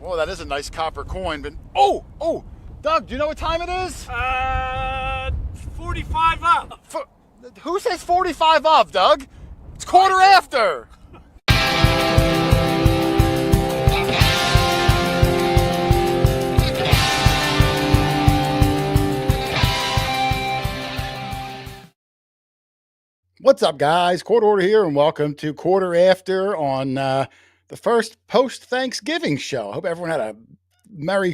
Oh, that is a nice copper coin. But oh, Doug, do you know what time it is? 45 up. Who says 45 of, Doug? It's quarter after. What's up, guys? Hoarder here, and welcome to Quarter After on the first post-Thanksgiving show. I hope everyone had a merry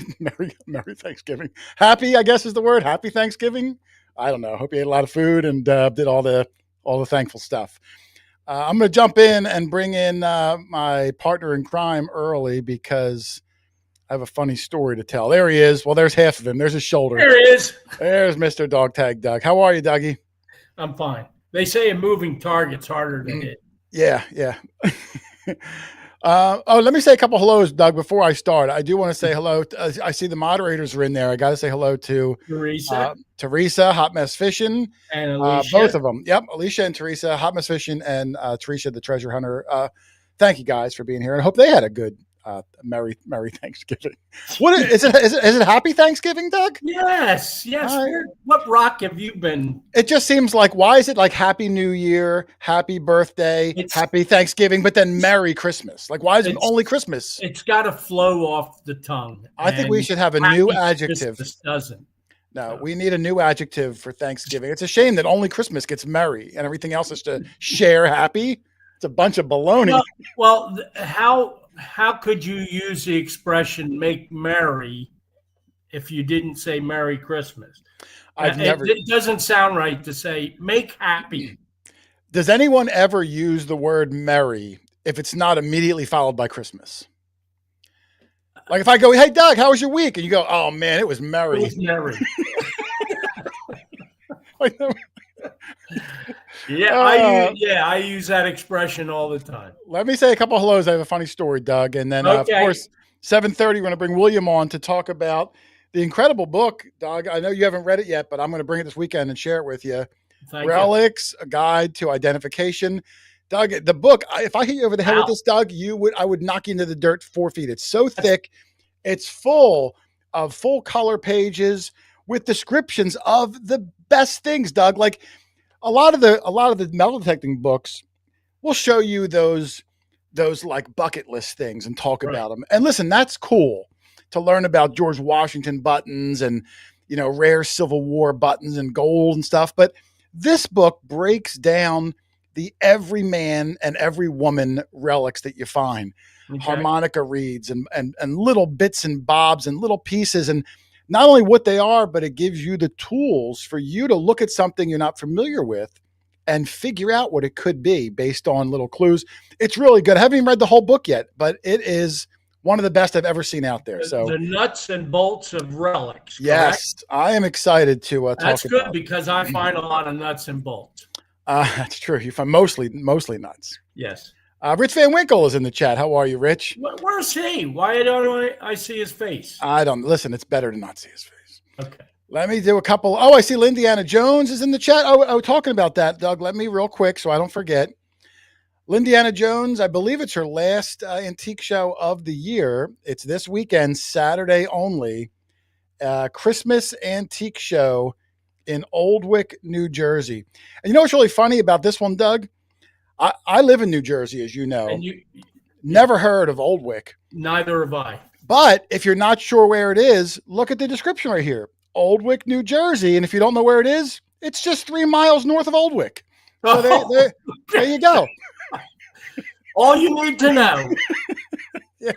Thanksgiving. Happy, I guess, is the word. Happy Thanksgiving. I don't know. Hope you ate a lot of food and did all the thankful stuff. I'm going to jump in and bring in my partner in crime early because I have a funny story to tell. There he is. Well, there's half of him. There's his shoulder. There he is. There's Mr. Dog Tag Doug. How are you, Dougie? I'm fine. They say a moving target's harder to hit. Yeah. Let me say a couple hellos, Doug, before I start. I do want to say hello. I see the moderators are in there. I got to say hello to Teresa, Hot Mess Fishing, and Alicia. Both of them. Yep, Alicia and Teresa, Hot Mess Fishing, and Teresa, the treasure hunter. Thank you guys for being here, and I hope they had a good Merry Thanksgiving. What is it? Is it Happy Thanksgiving, Doug? Yes. What rock have you been? It just seems like, why is it like Happy New Year, Happy Birthday, Happy Thanksgiving, but then Merry Christmas? Like, why is it only Christmas? It's got to flow off the tongue. I think we should have a new adjective. This doesn't. No, we need a new adjective for Thanksgiving. It's a shame that only Christmas gets merry and everything else is to share happy. It's a bunch of baloney. Well, how could you use the expression "make merry" if you didn't say "Merry Christmas"? It doesn't sound right to say "make happy." Does anyone ever use the word "merry" if it's not immediately followed by Christmas? Like if I go, "Hey, Doug, how was your week?" and you go, "Oh man, it was merry." It was merry. I use that expression all the time. Let me say a couple of hellos. I have a funny story, Doug. And then, of course, 7:30, we're going to bring William on to talk about the incredible book, Doug. I know you haven't read it yet, but I'm going to bring it this weekend and share it with you. Relics, a guide to identification. Doug, the book, if I hit you over the head with this, Doug, I would knock you into the dirt 4 feet. It's so thick. It's full of full color pages with descriptions of the best things, Doug. Like a lot of the metal detecting books will show you those like bucket list things and talk about them. And listen, that's cool to learn about George Washington buttons and, rare Civil War buttons and gold and stuff. But this book breaks down the every man and every woman relics that you find, harmonica reeds and little bits and bobs and little pieces. And not only what they are, but it gives you the tools for you to look at something you're not familiar with and figure out what it could be based on little clues. It's really good. I haven't even read the whole book yet, but it is one of the best I've ever seen out there. So the nuts and bolts of relics. Correct? Yes, I am excited to talk about. That's good because I find a lot of nuts and bolts. That's true. You find mostly nuts. Yes. Rich Van Winkle is in the chat. How are you, Rich? Where's he? Why don't I see his face? I don't listen. It's better to not see his face. Okay. Let me do a couple. Oh, I see Lindiana Jones is in the chat. Oh, talking about that, Doug. Let me real quick so I don't forget. Lindiana Jones, I believe it's her last antique show of the year. It's this weekend, Saturday only. Christmas antique show in Oldwick, New Jersey. And you know what's really funny about this one, Doug? I live in New Jersey, as you know. And you never heard of Oldwick. Neither have I. But if you're not sure where it is, look at the description right here. Oldwick, New Jersey. And if you don't know where it is, it's just 3 miles north of Oldwick. So there you go. All you need to know. Yeah.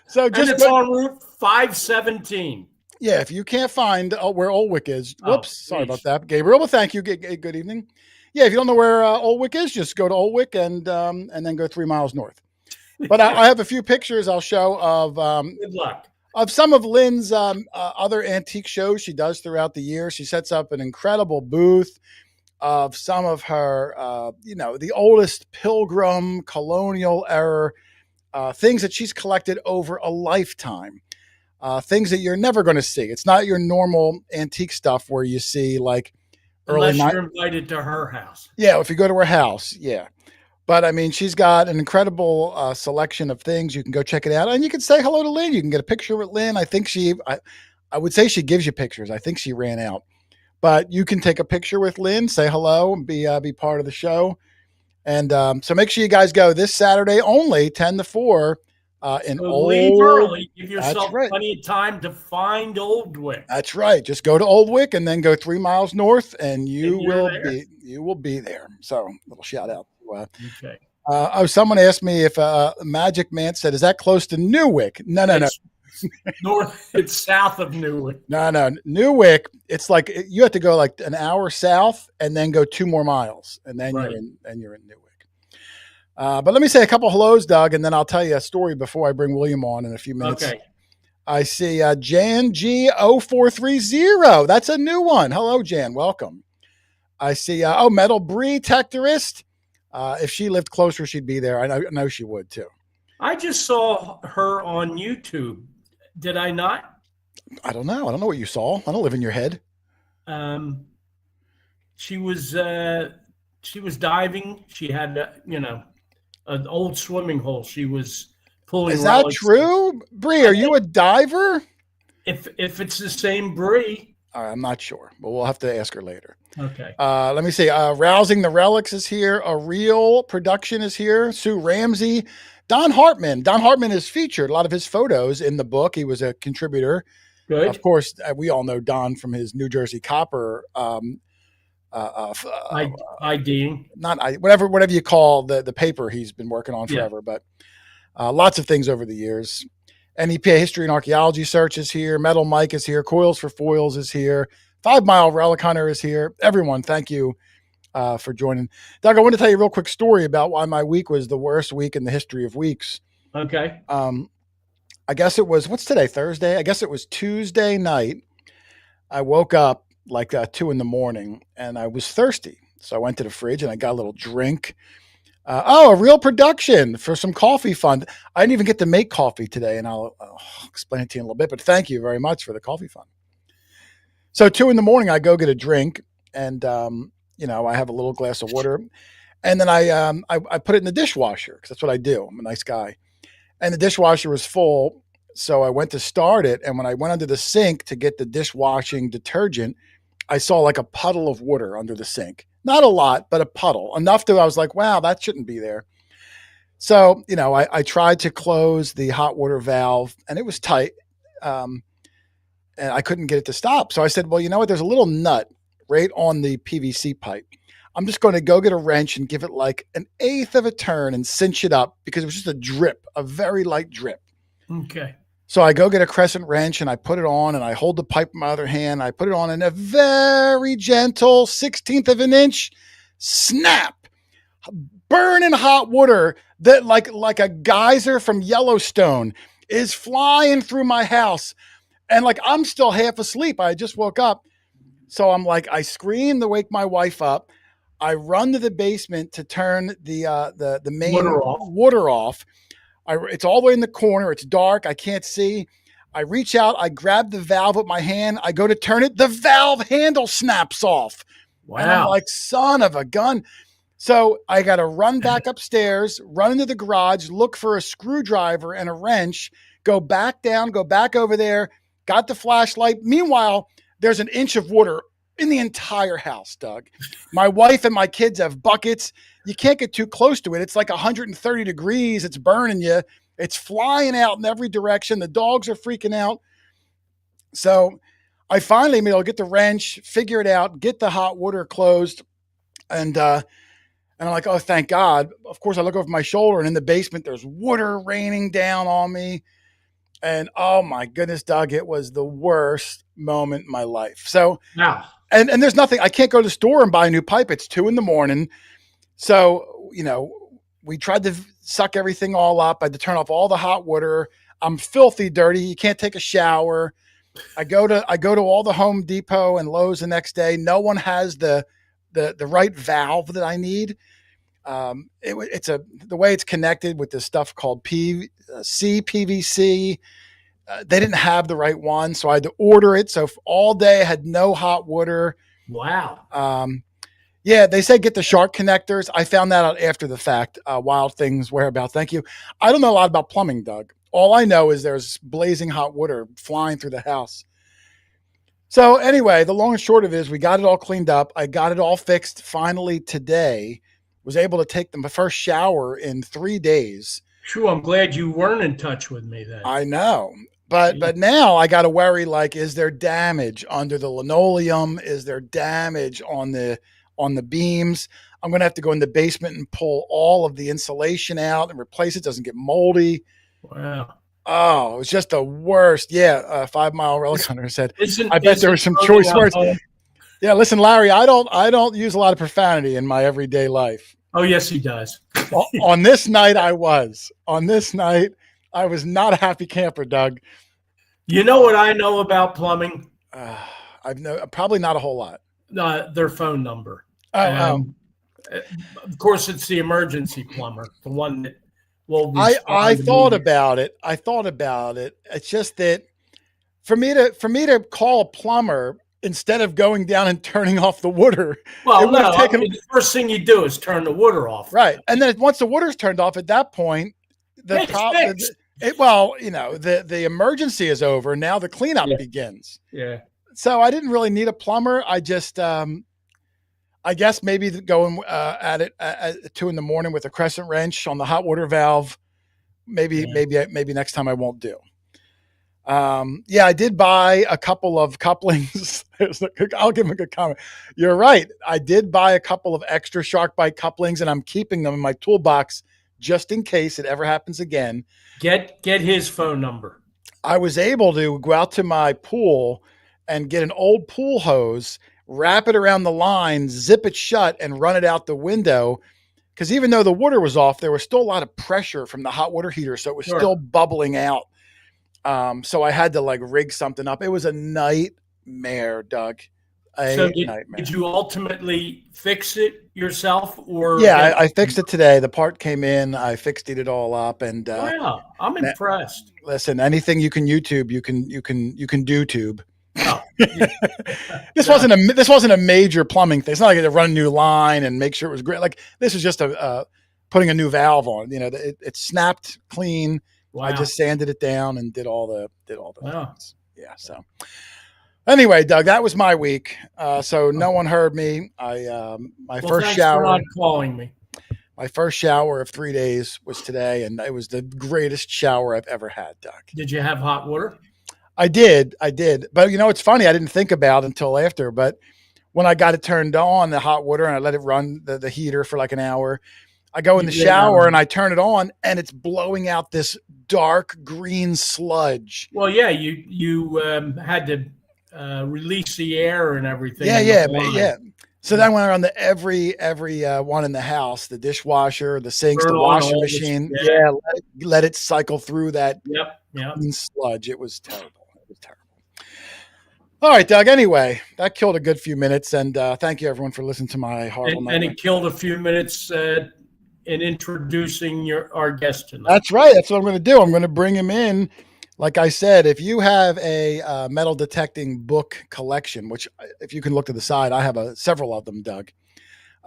So and it's on Route 517. Yeah, if you can't find where Oldwick is, sorry about that, Gabriel. Well, thank you. Good evening. Yeah, if you don't know where Oldwick is, just go to Oldwick and then go 3 miles north. But I have a few pictures I'll show of good luck of some of Lynn's other antique shows she does throughout the year. She sets up an incredible booth of some of her, the oldest Pilgrim, colonial era things that she's collected over a lifetime. Things that you're never going to see. It's not your normal antique stuff where you see like unless you're invited to her house. Yeah, if you go to her house, yeah. But I mean, she's got an incredible selection of things. You can go check it out, and you can say hello to Lynn. You can get a picture with Lynn. I think I would say she gives you pictures. I think she ran out, but you can take a picture with Lynn, say hello, and be part of the show. And so make sure you guys go this Saturday only, 10 to 4. In leave early. Give yourself right. plenty of time to find Oldwick. That's right. Just go to Oldwick and then go 3 miles north, and you will be there. So, little shout out. Okay. Someone asked me if Magic Man said, "Is that close to Newick?" No. North. It's south of Newick. No. Newick. It's like you have to go like an hour south and then go 2 more miles, and then you're in Newick. But let me say a couple hellos, Doug, and then I'll tell you a story before I bring William on in a few minutes. Okay. I see Jan G0430. That's a new one. Hello, Jan. Welcome. I see, Metal Bree Tectorist. If she lived closer, she'd be there. I know she would, too. I just saw her on YouTube. Did I not? I don't know. I don't know what you saw. I don't live in your head. She was diving. She had, an old swimming hole. She was pulling. Is that true, Bree? Are you a diver? If it's the same Bree, I'm not sure, but we'll have to ask her later. Okay. Let me see. Rousing the Relics is here. A Real Production is here. Sue Ramsey, Don Hartman. Don Hartman is featured. A lot of his photos in the book. He was a contributor. Good. Of course, we all know Don from his New Jersey Copper. IDing, whatever you call the paper he's been working on forever, but lots of things over the years. NEPA History and Archaeology Search is here. Metal Mike is here. Coils for Foils is here. 5 Mile Relic Hunter is here. Everyone, thank you for joining. Doug, I want to tell you a real quick story about why my week was the worst week in the history of weeks. Okay. I guess it was, what's today, Thursday? I guess it was Tuesday night. I woke up like 2 a.m. and I was thirsty. So I went to the fridge and I got a little drink. A Real Production for some coffee fund. I didn't even get to make coffee today, and I'll explain it to you in a little bit, but thank you very much for the coffee fund. So 2 a.m, I go get a drink, and, I have a little glass of water, and then I put it in the dishwasher because that's what I do. I'm a nice guy. And the dishwasher was full, so I went to start it, and when I went under the sink to get the dishwashing detergent, I saw like a puddle of water under the sink. Not a lot, but a puddle. Enough that I was like, wow, that shouldn't be there. So, I tried to close the hot water valve, and it was tight, and I couldn't get it to stop. So I said, well, you know what? There's a little nut right on the PVC pipe. I'm just going to go get a wrench and give it like 1/8 of a turn and cinch it up because it was just a drip, a very light drip. Okay. So I go get a crescent wrench and I put it on and I hold the pipe in my other hand. I put it on in a very gentle 1/16 of an inch snap, burning hot water that like a geyser from Yellowstone is flying through my house. And like, I'm still half asleep. I just woke up. So I'm like, I scream to wake my wife up. I run to the basement to turn the main water off. It's all the way in the corner. It's dark. I can't see. I reach out. I grab the valve with my hand. I go to turn it. The valve handle snaps off. Wow. And I'm like, son of a gun. So I got to run back upstairs, run into the garage, look for a screwdriver and a wrench, go back down, go back over there, got the flashlight. Meanwhile, there's 1 inch of water in the entire house, Doug. My wife and my kids have buckets. You can't get too close to it. It's like 130 degrees. It's burning you. It's flying out in every direction. The dogs are freaking out. So I finally get the wrench, figure it out, get the hot water closed. And I'm like, oh, thank God. Of course, I look over my shoulder, and in the basement, there's water raining down on me. And oh my goodness, Doug, it was the worst moment in my life. So now, and there's nothing, I can't go to the store and buy a new pipe. It's 2 a.m. So, we tried to suck everything all up. I had to turn off all the hot water. I'm filthy dirty. You can't take a shower. I go to all the Home Depot and Lowe's the next day. No one has the right valve that I need. It's the way it's connected with this stuff called CPVC. They didn't have the right one, so I had to order it. So all day I had no hot water. Wow. Yeah, they say get the shark connectors. I found that out after the fact. Wild Things Whereabouts. Thank you. I don't know a lot about plumbing, Doug. All I know is there's blazing hot water flying through the house. So anyway, the long and short of it is we got it all cleaned up. I got it all fixed finally today. Was able to take my first shower in 3 days. True, I'm glad you weren't in touch with me then. I know. But now I got to worry, like, is there damage under the linoleum? Is there damage on the beams? I'm going to have to go in the basement and pull all of the insulation out and replace it. Doesn't get moldy. Wow. Oh, it was just the worst. Yeah. 5 Mile Relic Hunter said, I bet there were some choice words. Yeah. Listen, Larry, I don't use a lot of profanity in my everyday life. Oh, yes, he does. On this night, I was. On this night, I was not a happy camper, Doug. You know what I know about plumbing? Probably not a whole lot. Their phone number. Of course, it's the emergency plumber, the one that will. I thought about it. It's just that for me to call a plumber instead of going down and turning off the water. Well, the first thing you do is turn the water off. Right, and then once the water's turned off, at that point, the emergency is over. Now the cleanup begins. Yeah. So I didn't really need a plumber. I just, I guess maybe going at it at 2 a.m. with a crescent wrench on the hot water valve. Maybe next time I won't do. I did buy a couple of couplings. I'll give him a good comment. You're right. I did buy a couple of extra shark bite couplings, and I'm keeping them in my toolbox just in case it ever happens again. Get his phone number. I was able to go out to my pool and get an old pool hose, wrap it around the line, zip it shut, and run it out the window. Because even though the water was off, there was still a lot of pressure from the hot water heater, so it was still bubbling out. So I had to rig something up. It was a nightmare, Doug. Did you ultimately fix it yourself, or? Yeah, I fixed it today. The part came in. I fixed it all up, and wow, I'm impressed. Listen, anything you can YouTube, you can do tube. Oh. This wasn't a major plumbing thing. It's not like I had to run a new line and make sure it was great. Like, this was just putting a new valve on. It snapped clean. Wow. I just sanded it down and did all the things. Yeah. So anyway, Doug, that was my week. So no one heard me. First shower. For not calling me. My first shower of 3 days was today, and it was the greatest shower I've ever had, Doug. Did you have hot water? I did. But it's funny. I didn't think about it until after. But when I got it turned on, the hot water, and I let it run the heater for like an hour, I go in the shower and I turn it on, and it's blowing out this dark green sludge. Well, yeah, you had to release the air and everything. Yeah. So then when I run every one in the house, the dishwasher, the sinks, the washing machine, let it cycle through that green sludge. It was terrible. All right, Doug. Anyway, that killed a good few minutes, and thank you everyone for listening to my horrible night. And it killed a few minutes in introducing our guest tonight. That's right. That's what I'm going to do. I'm going to bring him in. Like I said, if you have a metal detecting book collection, which if you can look to the side, I have several of them, Doug.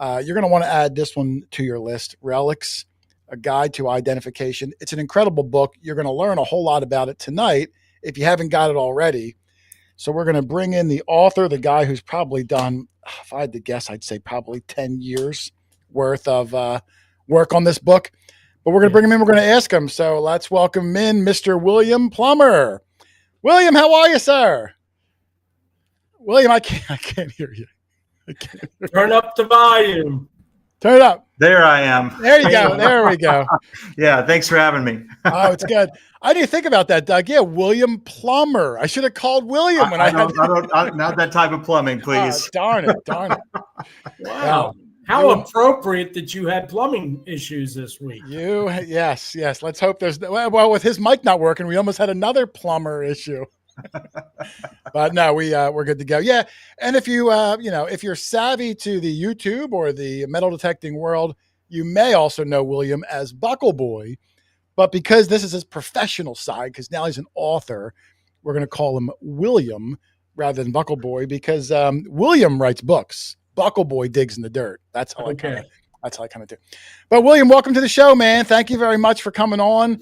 You're going to want to add this one to your list, Relics, A Guide to Identification. It's an incredible book. You're going to learn a whole lot about it tonight if you haven't got it already. So we're going to bring in the author, the guy who's probably done, if I had to guess, I'd say probably 10 years worth of work on this book. But we're going to bring him in. We're going to ask him. So let's welcome in Mr. William Plummer. William, how are you, sir? William, I can't hear you. Turn up the volume. Turn it up. There I am. There you go. There we go. Yeah, thanks for having me. Oh, it's good. I didn't think about that, Doug. Yeah, William Plummer. I should have called William when I don't not that type of plumbing, please. Darn it. Wow. How appropriate that you had plumbing issues this week. Yes. Let's hope there's with his mic not working, we almost had another plumber issue. But no, we're good to go. Yeah, and if you if you're savvy to the YouTube or the metal detecting world, you may also know William as Buckleboy. But because this is his professional side, because now he's an author, we're going to call him William rather than Buckleboy, because William writes books. Buckleboy digs in the dirt. That's how I kind of do. But William, welcome to the show, man. Thank you very much for coming on.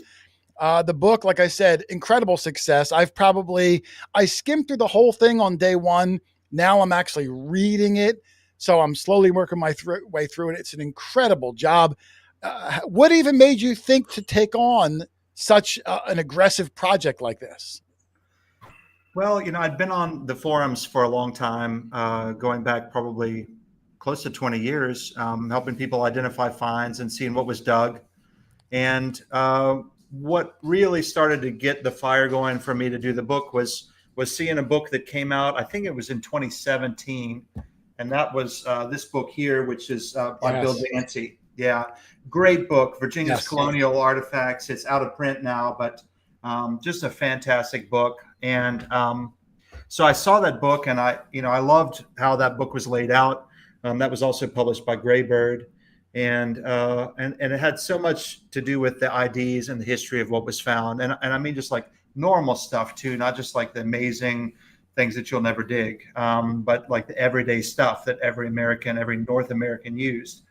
The book, like I said, incredible success. I skimmed through the whole thing on day one. Now I'm actually reading it. So I'm slowly working my way through it. It's an incredible job. What even made you think to take on such an aggressive project like this? Well, I'd been on the forums for a long time, going back probably close to 20 years, helping people identify finds and seeing what was dug. And what really started to get the fire going for me to do the book was seeing a book that came out, I think it was in 2017. And that was this book here, which is by Bill Dancy. Yeah, great book, Virginia's Colonial Artifacts. It's out of print now, but just a fantastic book. And so I saw that book, and I loved how that book was laid out. That was also published by Greybird, and it had so much to do with the IDs and the history of what was found, and I mean just like normal stuff too, not just like the amazing things that you'll never dig, but like the everyday stuff that every North American used.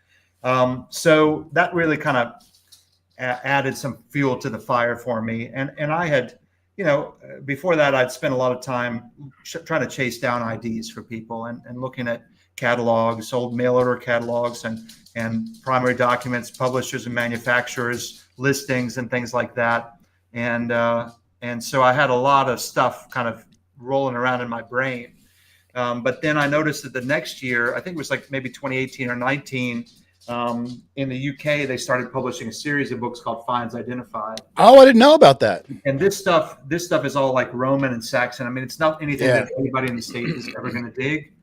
So that really kind of added some fuel to the fire for me. And I had, before that, I'd spent a lot of time trying to chase down IDs for people and looking at catalogs, old mail order catalogs and primary documents, publishers and manufacturers, listings and things like that. And so I had a lot of stuff kind of rolling around in my brain. But then I noticed that the next year, I think it was like maybe 2018 or 19, in the UK, they started publishing a series of books called Finds Identified. Oh, I didn't know about that. And this stuff is all like Roman and Saxon. I mean, it's not anything that anybody in the States is ever going to dig.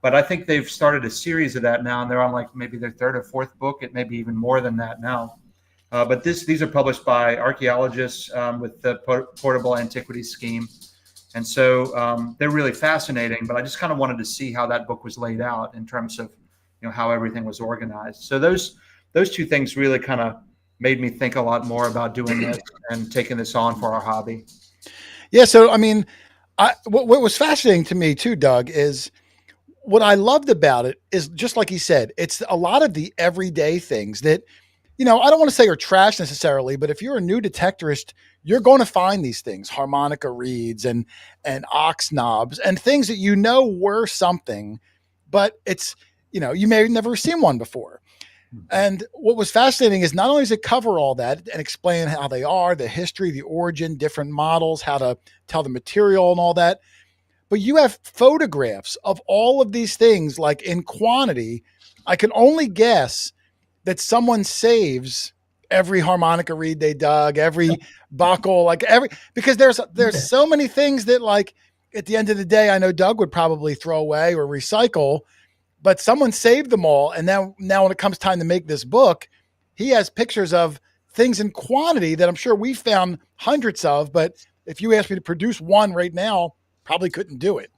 But I think they've started a series of that now, and they're on like maybe their third or fourth book. It may be even more than that now. But these are published by archaeologists with the Portable Antiquities Scheme. And so they're really fascinating, but I just kind of wanted to see how that book was laid out in terms of, how everything was organized. So those two things really kind of made me think a lot more about doing this and taking this on for our hobby. Yeah. So, I mean, what was fascinating to me too, Doug, is what I loved about it is just like he said, it's a lot of the everyday things that, I don't want to say are trash necessarily, but if you're a new detectorist, you're going to find these things, harmonica reeds and ox knobs and things that were something, but it's, you may have never seen one before. And what was fascinating is not only does it cover all that and explain how they are, the history, the origin, different models, how to tell the material and all that, but you have photographs of all of these things, like in quantity. I can only guess that someone saves every harmonica reed they dug, every buckle, because there's so many things that, like, at the end of the day, I know Doug would probably throw away or recycle, but someone saved them all. And now when it comes time to make this book, he has pictures of things in quantity that I'm sure we found hundreds of, but if you asked me to produce one right now, probably couldn't do it.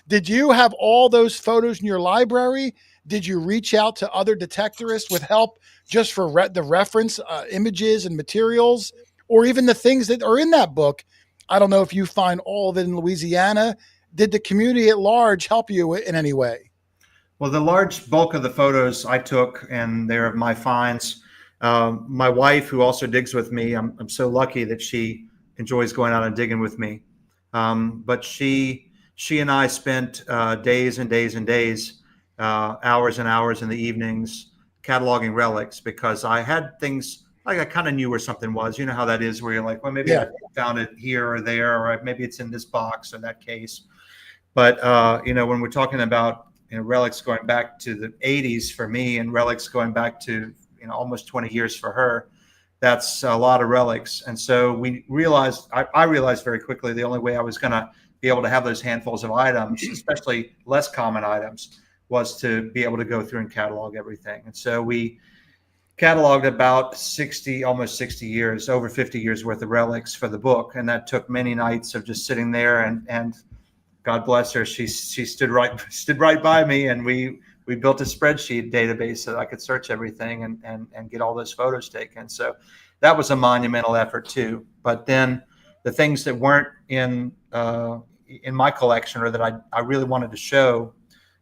Did you have all those photos in your library? Did you reach out to other detectorists with help just for the reference images and materials, or even the things that are in that book? I don't know if you find all of it in Louisiana. Did the community at large help you in any way? Well, the large bulk of the photos I took, and they're of my finds. My wife, who also digs with me, I'm so lucky that she enjoys going out and digging with me. But she and I spent days and days and days, hours and hours in the evenings cataloging relics, because I had things like I kind of knew where something was. You know how that is, where you're like, well, maybe I found it here or there, or maybe it's in this box or that case. But when we're talking about relics going back to the 80s for me, and relics going back to almost 20 years for her, that's a lot of relics. And so we realized, I realized very quickly, the only way I was going to be able to have those handfuls of items, especially less common items, was to be able to go through and catalog everything. And so we cataloged about almost 60 years, over 50 years worth of relics for the book. And that took many nights of just sitting there, and God bless her, she stood right by me, and we built a spreadsheet database so that I could search everything and get all those photos taken. So that was a monumental effort too. But then the things that weren't in my collection, or that I really wanted to show,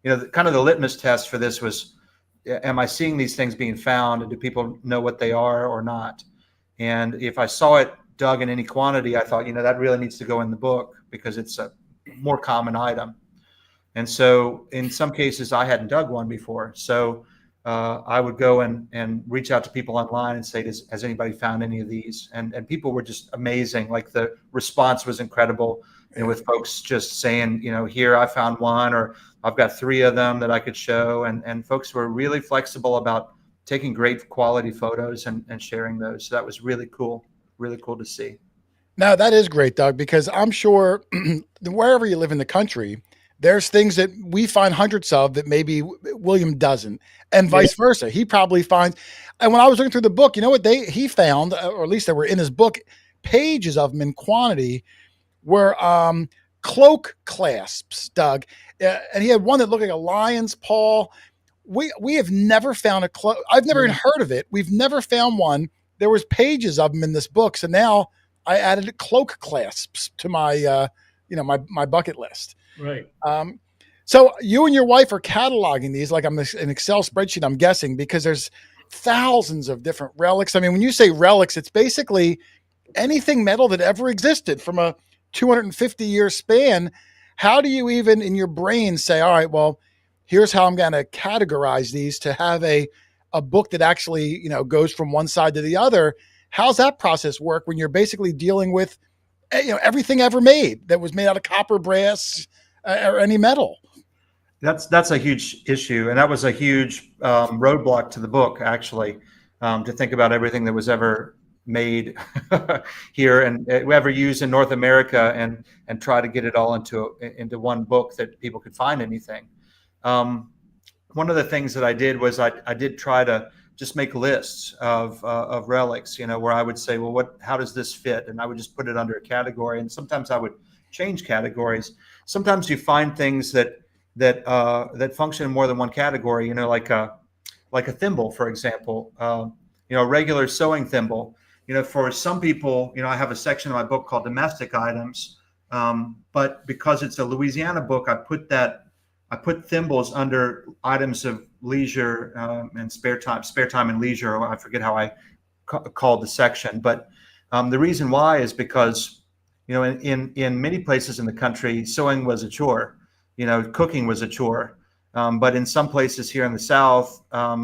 kind of the litmus test for this was, am I seeing these things being found, and do people know what they are or not? And if I saw it dug in any quantity, I thought, that really needs to go in the book because it's a more common item. And so in some cases, I hadn't dug one before. So I would go and reach out to people online and say, has anybody found any of these? And people were just amazing. Like the response was incredible, with folks just saying, here, I found one, or I've got 3 of them that I could show. And folks were really flexible about taking great quality photos and sharing those. So that was really cool to see. Now, that is great, Doug, because I'm sure wherever you live in the country, there's things that we find hundreds of that maybe William doesn't, and vice versa. He probably finds, and when I was looking through the book, you know what he found, or at least they were in his book, pages of them in quantity, were cloak clasps, Doug. And he had one that looked like a lion's paw. We have never found a cloak. I've never even heard of it. We've never found one. There was pages of them in this book. So now I added cloak clasps to my, my bucket list. Right. So you and your wife are cataloging these like an Excel spreadsheet, I'm guessing, because there's thousands of different relics. I mean, when you say relics, it's basically anything metal that ever existed from a 250-year span. How do you even in your brain say, all right, well, here's how I'm going to categorize these to have a book that actually, goes from one side to the other? How's that process work when you're basically dealing with, everything ever made that was made out of copper, brass, or any metal? That's a huge issue, and that was a huge roadblock to the book, actually, to think about everything that was ever made here and ever used in North America, and try to get it all into one book that people could find anything. One of the things that I did was I did try to just make lists of relics, where I would say, well, how does this fit? And I would just put it under a category. And sometimes I would change categories. Sometimes you find things that function in more than one category, like a thimble, for example, a regular sewing thimble. For some people, I have a section of my book called domestic items. But because it's a Louisiana book, I put thimbles under items of leisure and spare time and leisure. I forget how I called the section, but the reason why is because, in many places in the country, sewing was a chore, cooking was a chore. But in some places here in the South,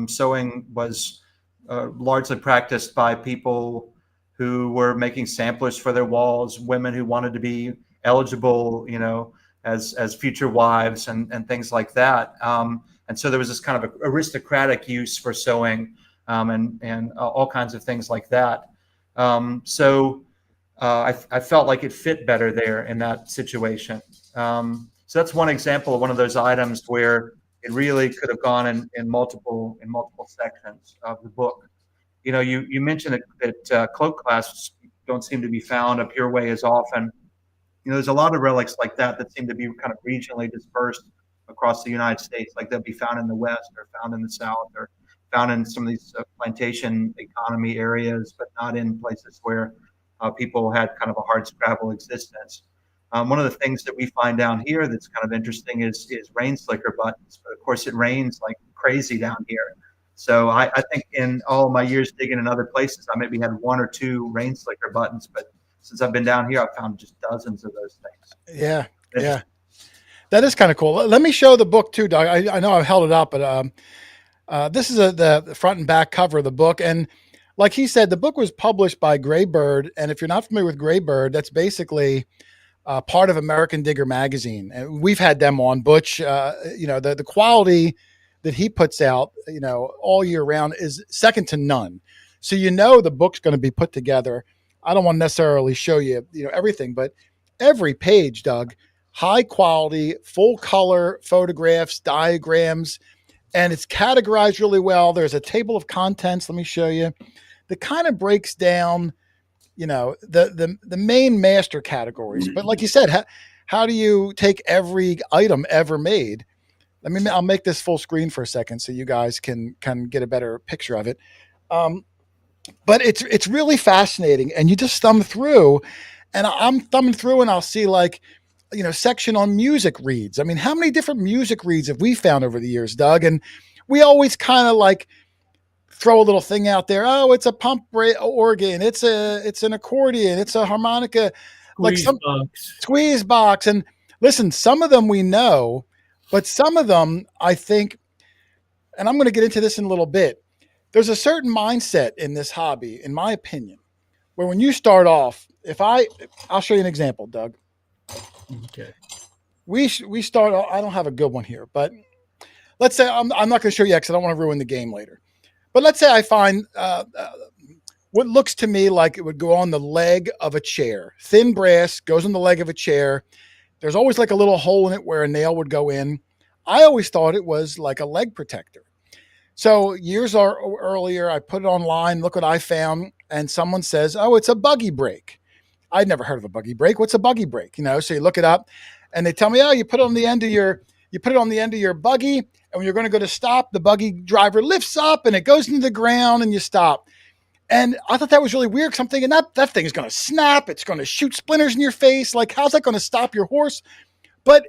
sewing was largely practiced by people who were making samplers for their walls, women who wanted to be eligible, as future wives and things like that. And so there was this kind of aristocratic use for sewing and all kinds of things like that. So I felt like it fit better there in that situation. So that's one example of one of those items where it really could have gone in multiple sections of the book. You mentioned that cloak clasps don't seem to be found up your way as often. There's a lot of relics like that seem to be kind of regionally dispersed across the United States. Like they'll be found in the West or found in the South or found in some of these plantation economy areas, but not in places where people had kind of a hard scrabble existence. One of the things that we find down here that's kind of interesting is rain slicker buttons. But of course, it rains like crazy down here. So I think in all my years digging in other places, I maybe had 1 or 2 rain slicker buttons, but since I've been down here, I've found just dozens of those things. Yeah. That is kind of cool. Let me show the book too, Doug. I know I've held it up, but this is the front and back cover of the book. And like he said, the book was published by Greybird. And if you're not familiar with Greybird, that's basically part of American Digger magazine. And we've had them on. Butch, the quality that he puts out, all year round is second to none. So the book's going to be put together. I don't want to necessarily show you, everything, but every page, Doug, high quality, full color photographs, diagrams, and it's categorized really well. There's a table of contents. Let me show you. That kind of breaks down, the main master categories. But like you said, how do you take every item ever made? I'll make this full screen for a second so you guys can get a better picture of it. But it's really fascinating, and you just thumb through, and I'm thumbing through, and I'll see like, section on music reads. I mean, how many different music reads have we found over the years, Doug? And we always kind of like throw a little thing out there. Oh, it's a pump organ. It's an accordion. It's a harmonica, squeeze box. And listen, some of them we know, but some of them I think, and I'm going to get into this in a little bit. There's a certain mindset in this hobby, in my opinion, where when you start off, I'll show you an example, Doug. Okay. We start. I don't have a good one here, but let's say I'm not going to show you because I don't want to ruin the game later. But let's say I find what looks to me like it would go on the leg of a chair. Thin brass goes on the leg of a chair. There's always like a little hole in it where a nail would go in. I always thought it was like a leg protector. So years earlier, I put it online. Look what I found, and someone says, "Oh, it's a buggy brake." I'd never heard of a buggy brake. What's a buggy brake? So you look it up, and they tell me, "Oh, you put it on the end of your buggy, and when you're going to go to stop, the buggy driver lifts up and it goes into the ground, and you stop." And I thought that was really weird because I'm thinking that thing is going to snap. It's going to shoot splinters in your face. Like, how's that going to stop your horse? But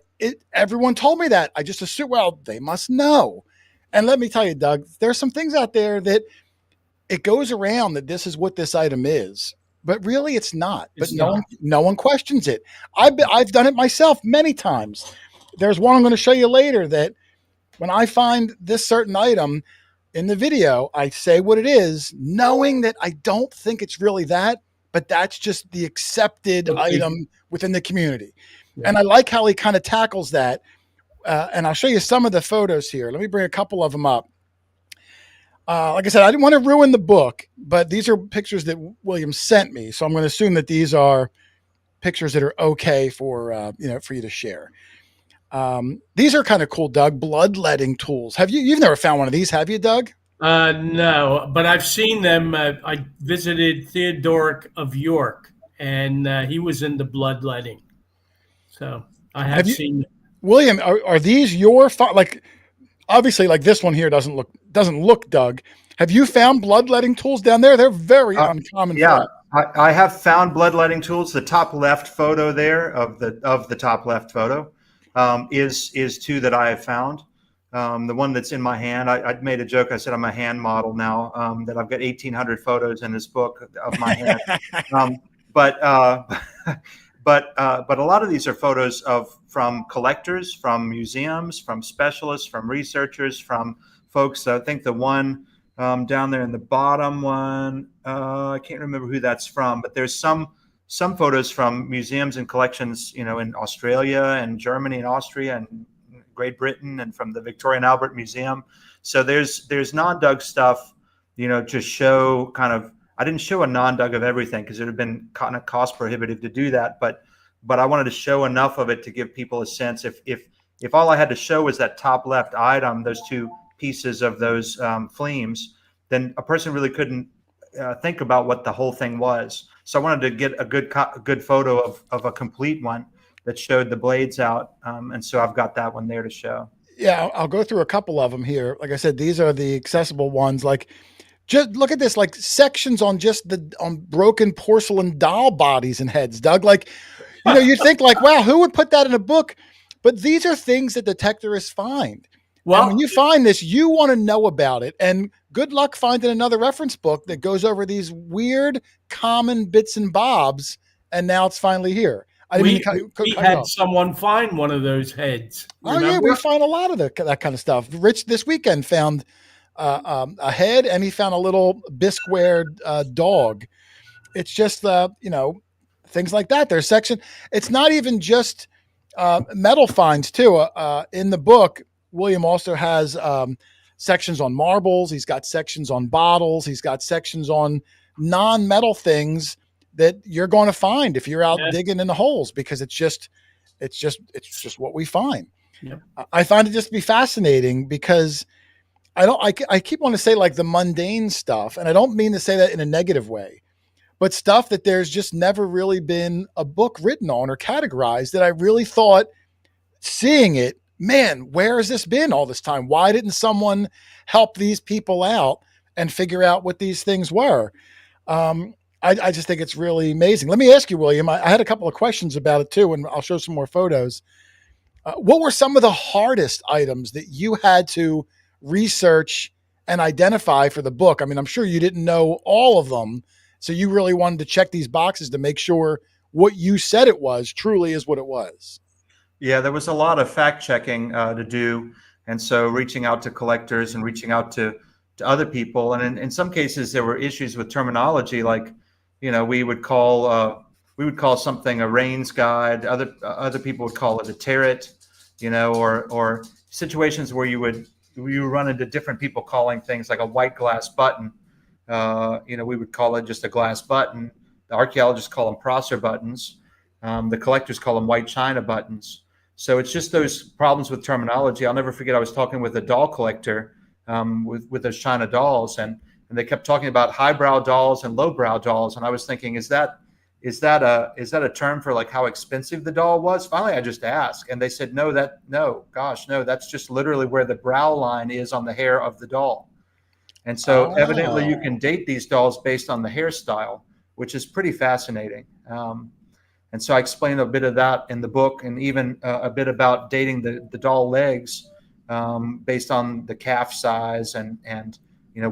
everyone told me that. I just assumed, well, they must know. And let me tell you, Doug, there's some things out there that it goes around that this is what this item is, but really it's not. But no one questions it. I've done it myself many times. There's one I'm going to show you later that when I find this certain item in the video, I say what it is, knowing that I don't think it's really that, but that's just the accepted item within the community. Yeah. And I like how he kind of tackles that. And I'll show you some of the photos here. Let me bring a couple of them up. Like I said, I didn't want to ruin the book, but these are pictures that William sent me. So I'm going to assume that these are pictures that are okay for you to share. These are kind of cool, Doug. Bloodletting tools. You've never found one of these, have you, Doug? No, but I've seen them. I visited Theodoric of York, and he was into bloodletting. So I have seen them. William, are these your obviously like this one here doesn't look, Doug. Have you found bloodletting tools down there? They're very uncommon. Yeah, I have found bloodletting tools. The top left photo there of the top left photo is two that I have found. The one that's in my hand, I made a joke. I said I'm a hand model now. That I've got 1,800 photos in this book of my hand. But a lot of these are photos from collectors, from museums, from specialists, from researchers, from folks. I think the one down there in the bottom one, I can't remember who that's from, but there's some photos from museums and collections, in Australia and Germany and Austria and Great Britain, and from the Victoria and Albert Museum. So there's non-Doug stuff, to show kind of. I didn't show a non-Doug of everything because it would have been kind of cost prohibitive to do that, but I wanted to show enough of it to give people a sense. If all I had to show was that top left item, those two pieces of those fleams, then a person really couldn't think about what the whole thing was. So I wanted to get a good photo of a complete one that showed the blades out, and so I've got that one there to show. Yeah, I'll go through a couple of them here. Like I said, these are the accessible ones. Like, just look at this, like sections on on broken porcelain doll bodies and heads, Doug. Like, you think like, wow, who would put that in a book? But these are things that detectorists find. Well, and when you find this, you want to know about it. And good luck finding another reference book that goes over these weird, common bits and bobs. And now it's finally here. We had someone find one of those heads. Remember? Yeah, we find a lot of that kind of stuff. Rich this weekend found a head, and he found a little bisqueware dog. It's just things like that. There's section. It's not even just metal finds too. In the book, William also has sections on marbles. He's got sections on bottles. He's got sections on non-metal things that you're going to find if you're out digging in the holes, because it's just what we find. Yep. I find it just to be fascinating because I keep wanting to say like the mundane stuff, and I don't mean to say that in a negative way, but stuff that there's just never really been a book written on or categorized that I really thought, seeing it, man, where has this been all this time? Why didn't someone help these people out and figure out what these things were? I just think it's really amazing. Let me ask you, William, I had a couple of questions about it too, and I'll show some more photos. What were some of the hardest items that you had to research and identify for the book? I mean, I'm sure you didn't know all of them, so you really wanted to check these boxes to make sure what you said it was truly is what it was. Yeah, there was a lot of fact checking to do. And so reaching out to collectors and reaching out to other people. And in some cases, there were issues with terminology, like, we would call something a Rains guide. Other people would call it a Tarot, or situations where you would run into different people calling things like a white glass button. We would call it just a glass button. The archaeologists call them Prosser buttons. The collectors call them white china buttons. So it's just those problems with terminology. I'll never forget, I was talking with a doll collector with those china dolls, and they kept talking about highbrow dolls and lowbrow dolls. And I was thinking, is that a term for like how expensive the doll was? Finally, I just asked, and they said, no, that's just literally where the brow line is on the hair of the doll. And so evidently you can date these dolls based on the hairstyle, which is pretty fascinating. And so I explained a bit of that in the book, and even a bit about dating the doll legs based on the calf size and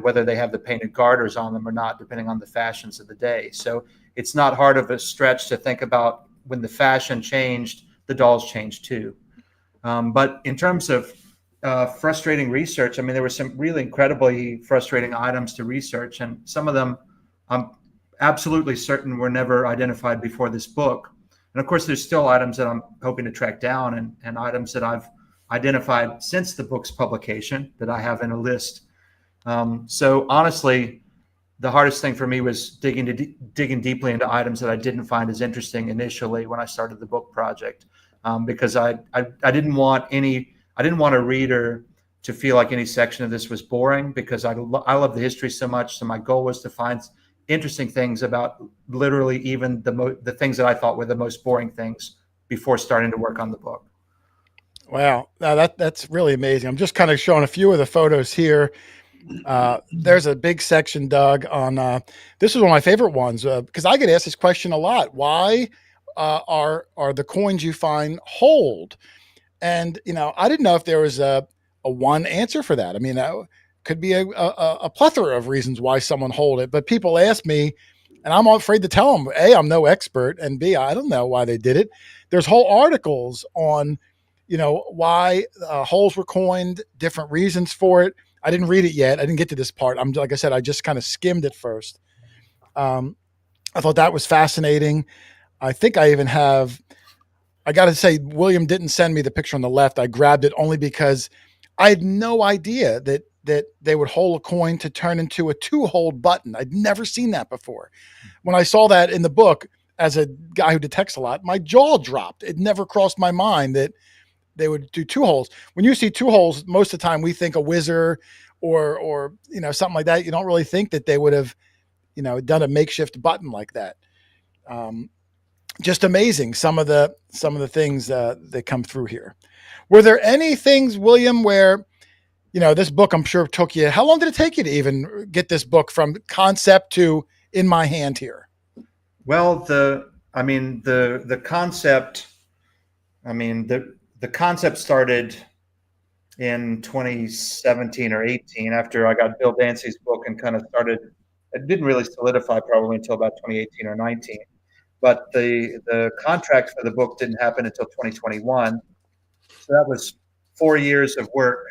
whether they have the painted garters on them or not, depending on the fashions of the day. So it's not hard of a stretch to think about when the fashion changed, the dolls changed too. But in terms of frustrating research, I mean, there were some really incredibly frustrating items to research, and some of them I'm absolutely certain were never identified before this book. And of course, there's still items that I'm hoping to track down, and items that I've identified since the book's publication that I have in a list. So honestly, the hardest thing for me was digging deeply into items that I didn't find as interesting initially when I started the book project, because I didn't want a reader to feel like any section of this was boring, because I love the history so much. So my goal was to find interesting things about literally even the things that I thought were the most boring things before starting to work on the book. Wow, now that's really amazing. I'm just kind of showing a few of the photos here. There's a big section, Doug, on this is one of my favorite ones, because I get asked this question a lot. Why are the coins you find hold? And I didn't know if there was a one answer for that. I mean, could be a plethora of reasons why someone hold it, but people ask me, and I'm afraid to tell them, A, I'm no expert, and B, I don't know why they did it. There's whole articles on, why holes were coined, different reasons for it. I didn't read it yet. I didn't get to this part. Like I said, I just kind of skimmed it first. I thought that was fascinating. I think I even have, I got to say, William didn't send me the picture on the left. I grabbed it only because I had no idea that they would hold a coin to turn into a 2-hold button. I'd never seen that before. When I saw that in the book, as a guy who detects a lot, my jaw dropped. It never crossed my mind that they would do 2 holes. When you see 2 holes, most of the time we think a whizzer or something like that. You don't really think that they would have done a makeshift button like that. Just amazing, some of the things that come through here. Were there any things, William, where this book, I'm sure, took you, how long did it take you to even get this book from concept to in my hand here? Well, the concept started in 2017 or 18 after I got Bill Dancy's book, and kind of started, it didn't really solidify probably until about 2018 or 19. But the contract for the book didn't happen until 2021. So that was 4 years of work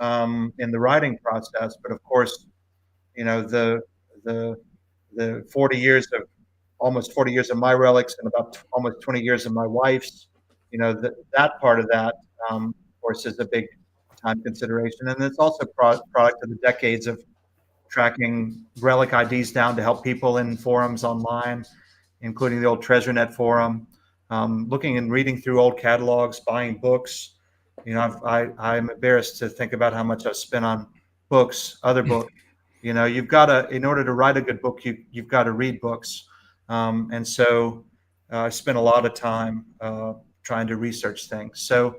in the writing process. But of course, the 40 years of almost 40 years of my relics and about almost 20 years of my wife's, that part of that, of course, is a big time consideration. And it's also product of the decades of tracking relic IDs down to help people in forums online, including the old TreasureNet forum, looking and reading through old catalogs, buying books. I'm embarrassed to think about how much I've spent on books, other books. You've got to, in order to write a good book, you've got to read books. And so I spent a lot of time trying to research things. So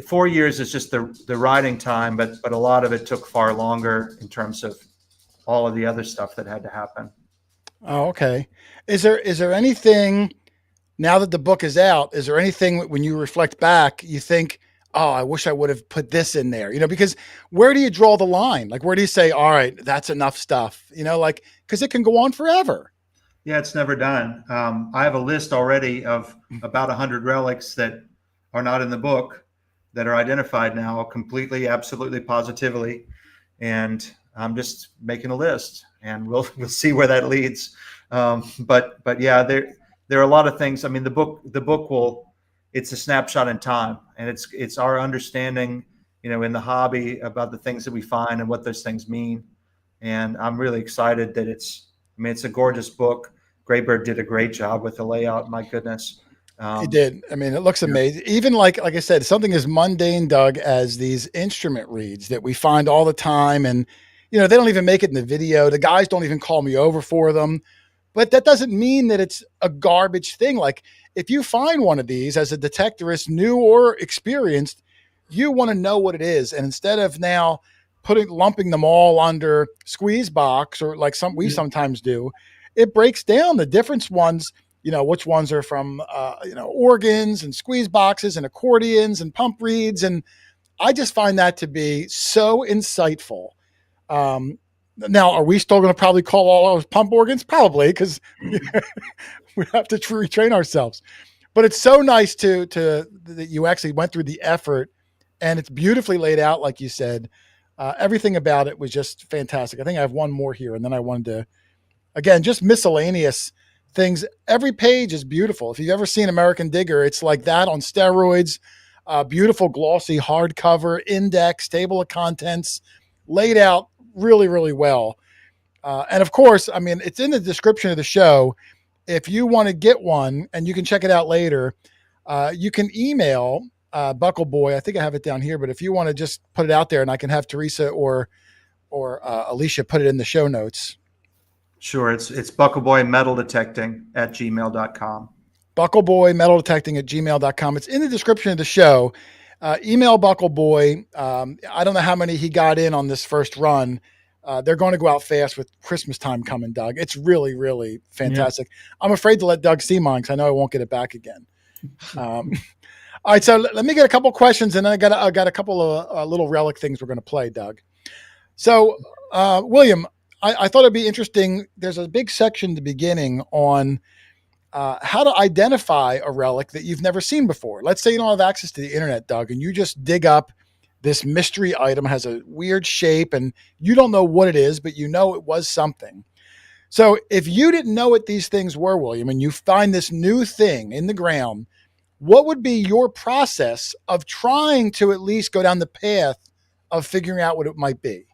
4 years is just the writing time, but a lot of it took far longer in terms of all of the other stuff that had to happen. Oh, okay. Is there anything now that the book is out? Is there anything when you reflect back, you think, oh, I wish I would have put this in there? Because where do you draw the line? Like, where do you say, all right, that's enough stuff? Like, because it can go on forever. Yeah, it's never done. I have a list already of about 100 relics that are not in the book that are identified now completely, absolutely, positively. And I'm just making a list, and we'll see where that leads. But yeah, there are a lot of things. I mean, the book it's a snapshot in time, and it's our understanding, in the hobby about the things that we find and what those things mean. And I'm really excited that it's a gorgeous book. Greybird did a great job with the layout. My goodness. It did. I mean, it looks amazing. Even like I said, something as mundane, Doug, as these instrument reads that we find all the time. And, they don't even make it in the video. The guys don't even call me over for them. But that doesn't mean that it's a garbage thing. Like, if you find one of these as a detectorist, new or experienced, you want to know what it is. And instead of now lumping them all under squeeze box, or like we sometimes do, it breaks down the different ones, which ones are from, organs and squeeze boxes and accordions and pump reeds. And I just find that to be so insightful. Now, are we still going to probably call all those pump organs? Probably, because we have to retrain ourselves. But it's so nice that you actually went through the effort, and it's beautifully laid out, like you said. Everything about it was just fantastic. I think I have one more here, and then I wanted to, again, just miscellaneous things. Every page is beautiful. If you've ever seen American Digger, it's like that on steroids. Beautiful, glossy hardcover, index, table of contents, laid out really, really well. And of course, I mean, it's in the description of the show. If you want to get one, and you can check it out later, you can email Buckleboy. I think I have it down here, but if you want to just put it out there, and I can have Teresa or Alicia put it in the show notes. Sure. It's Buckleboy Metal Detecting at gmail.com. Buckleboy Metal Detecting at gmail.com. It's in the description of the show. Email Buckleboy. I don't know how many he got in on this first run. They're going to go out fast with Christmas time coming, Doug. It's really, really fantastic. Yeah. I'm afraid to let Doug see mine because I know I won't get it back again. All right, so let me get a couple questions, and then I got a couple of little relic things we're going to play, Doug. So, William, I thought it'd be interesting. There's a big section at the beginning on how to identify a relic that you've never seen before. Let's say you don't have access to the internet, Doug, and you just dig up this mystery item, has a weird shape, and you don't know what it is, but you know it was something. So if you didn't know what these things were, William, and you find this new thing in the ground, what would be your process of trying to at least go down the path of figuring out what it might be?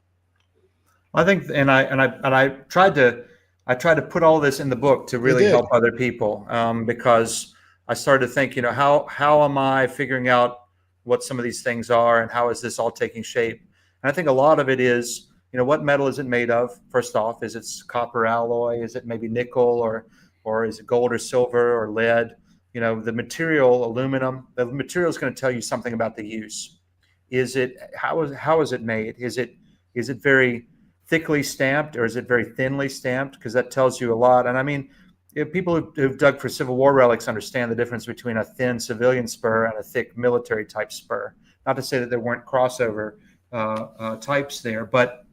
I think, and I tried to put all this in the book to really help other people, because I started to think, how am I figuring out what some of these things are, and how is this all taking shape? And I think a lot of it is, what metal is it made of? First off, is it copper alloy? Is it maybe nickel, or is it gold or silver or lead? The material, aluminum. The material is going to tell you something about the use. How is it made? Is it very thickly stamped, or is it very thinly stamped? Because that tells you a lot. And I mean, people who've dug for Civil War relics understand the difference between a thin civilian spur and a thick military type spur. Not to say that there weren't crossover types there, but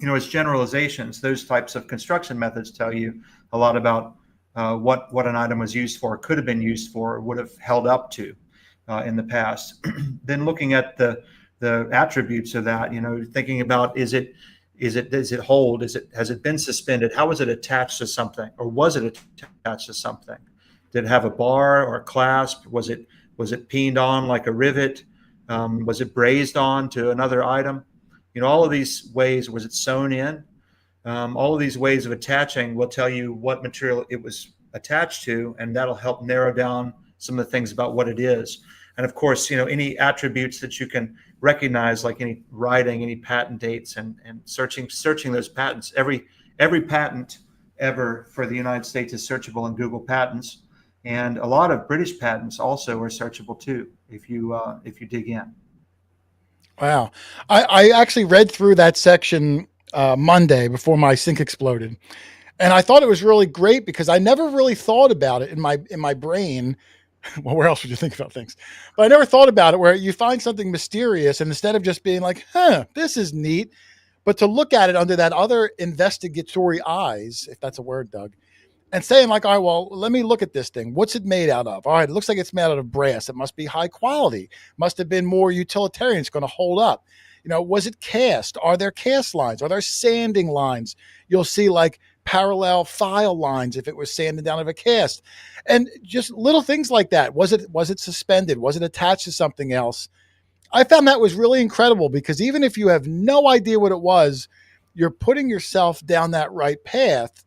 as generalizations, those types of construction methods tell you a lot about what an item was used for, could have been used for, would have held up to in the past. Then looking at the attributes of that, thinking about, does it hold? Has it been suspended? How was it attached to something, or was it attached to something? Did it have a bar or a clasp? Was it peened on like a rivet? Was it brazed on to another item? All of these ways. Was it sewn in? All of these ways of attaching will tell you what material it was attached to, and that'll help narrow down some of the things about what it is. And of course, any attributes that you can recognize, like any writing, any patent dates, and searching those patents. Every patent ever for the United States is searchable in Google Patents, and a lot of British patents also are searchable too if you dig in. Wow, I actually read through that section Monday before my sink exploded, And I thought it was really great because I never really thought about it in my brain. Well, where else would you think about things? But I never thought about it where you find something mysterious and instead of just being like, this is neat, but to look at it under that other investigatory eyes, if that's a word, Doug, and saying like, all right, well, let me look at this thing. What's it made out of? All right, it looks like it's made out of brass. It must be high quality. Must have been more utilitarian. It's going to hold up. Was it cast? Are there cast lines? Are there sanding lines? You'll see like parallel file lines if it was sanded down of a cast, and just little things like that. Was it suspended? Was it attached to something else? I found that was really incredible because even if you have no idea what it was, you're putting yourself down that right path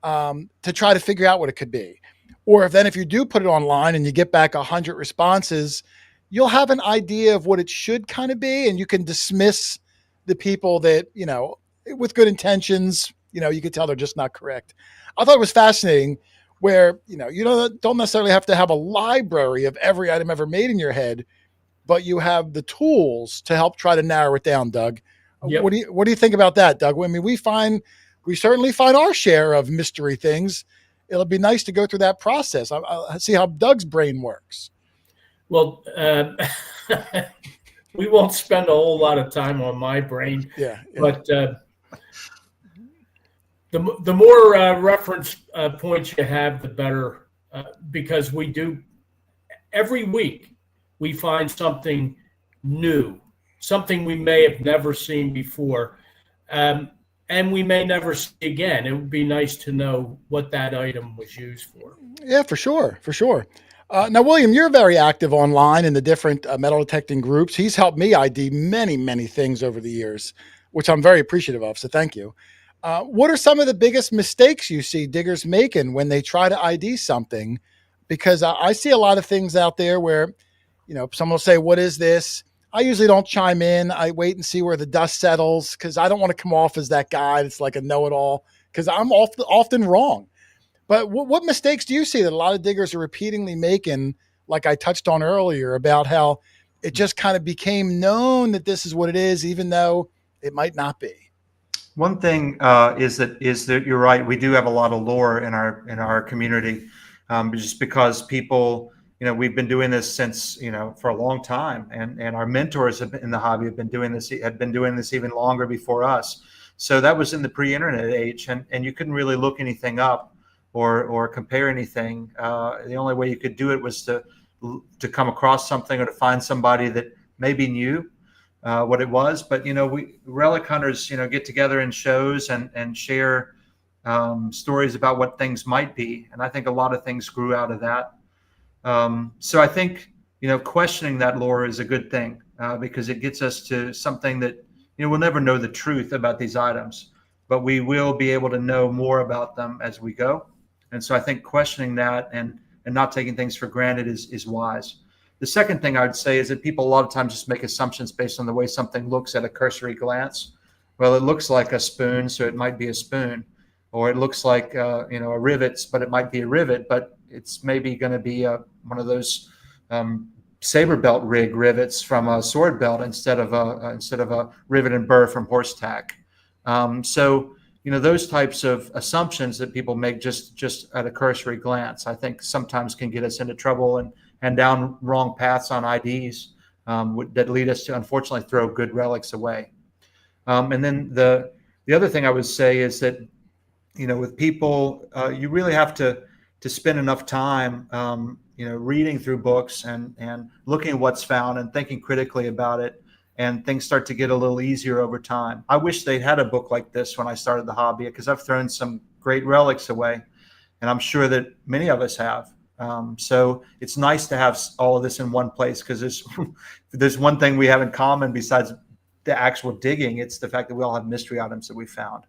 to try to figure out what it could be. Or if you do put it online and you get back 100 responses, you'll have an idea of what it should kind of be, and you can dismiss the people that, with good intentions, you could tell they're just not correct. I thought it was fascinating where, you don't necessarily have to have a library of every item ever made in your head, but you have the tools to help try to narrow it down, Doug. Yep. What do you think about that, Doug? I mean, we certainly find our share of mystery things. It'll be nice to go through that process. I'll see how Doug's brain works. Well, we won't spend a whole lot of time on my brain. Yeah. But the more reference points you have, the better, because we do every week we find something new, something we may have never seen before, and we may never see again. It would be nice to know what that item was used for. Yeah, for sure. Now, William, you're very active online in the different metal detecting groups. He's helped me ID many, many things over the years, which I'm very appreciative of. So thank you. What are some of the biggest mistakes you see diggers making when they try to ID something? Because I see a lot of things out there where, someone will say, what is this? I usually don't chime in. I wait and see where the dust settles because I don't want to come off as that guy that's like a know-it-all because I'm often wrong. But what mistakes do you see that a lot of diggers are repeatedly making, like I touched on earlier, about how it just kind of became known that this is what it is, even though it might not be? One thing is that you're right. We do have a lot of lore in our community, just because people, we've been doing this since, for a long time, and our mentors in the hobby had been doing this even longer before us. So that was in the pre-internet age, and you couldn't really look anything up or compare anything. The only way you could do it was to come across something or to find somebody that maybe knew what it was. But we relic hunters get together in shows and share stories about what things might be, and I think a lot of things grew out of that. So I think questioning that lore is a good thing because it gets us to something that we'll never know the truth about these items, but we will be able to know more about them as we go. And so I think questioning that and not taking things for granted is wise. The second thing I would say is that people a lot of times just make assumptions based on the way something looks at a cursory glance. Well, it looks like a spoon, so it might be a spoon, or it looks like a rivets, but it might be a rivet, but it's maybe going to be one of those saber belt rig rivets from a sword belt instead of a rivet and burr from horse tack. So those types of assumptions that people make just at a cursory glance, I think sometimes can get us into trouble and down wrong paths on IDs that lead us to, unfortunately, throw good relics away. And then the other thing I would say is that, with people, you really have to spend enough time, reading through books and looking at what's found and thinking critically about it, and things start to get a little easier over time. I wish they had a book like this when I started the hobby, because I've thrown some great relics away, and I'm sure that many of us have. So it's nice to have all of this in one place, because there's one thing we have in common besides the actual digging. It's the fact that we all have mystery items that we found.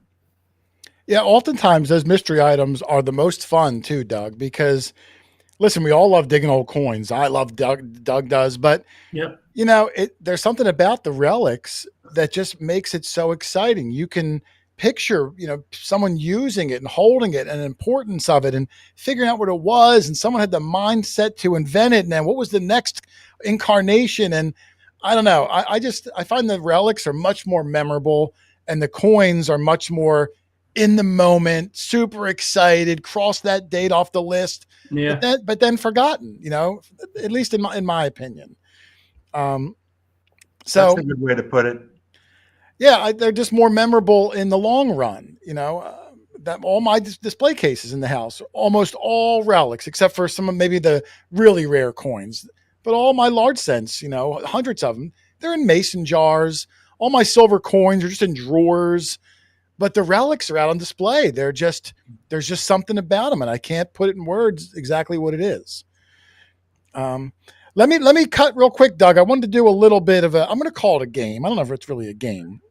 Yeah, oftentimes those mystery items are the most fun too, Doug, because listen, we all love digging old coins. I love Doug does, but yep. There's something about the relics that just makes it so exciting. You can picture, someone using it and holding it and the importance of it and figuring out what it was. And someone had the mindset to invent it. And then what was the next incarnation? And I don't know. I find the relics are much more memorable and the coins are much more in the moment, super excited, cross that date off the list, but then forgotten, at least in my opinion. So that's a good way to put it. Yeah, they're just more memorable in the long run. That all my display cases in the house, almost all relics, except for some of maybe the really rare coins. But all my large cents, hundreds of them, they're in mason jars. All my silver coins are just in drawers. But the relics are out on display. There's just something about them, and I can't put it in words exactly what it is. Let me cut real quick, Doug. I wanted to do a little bit of I'm going to call it a game. I don't know if it's really a game.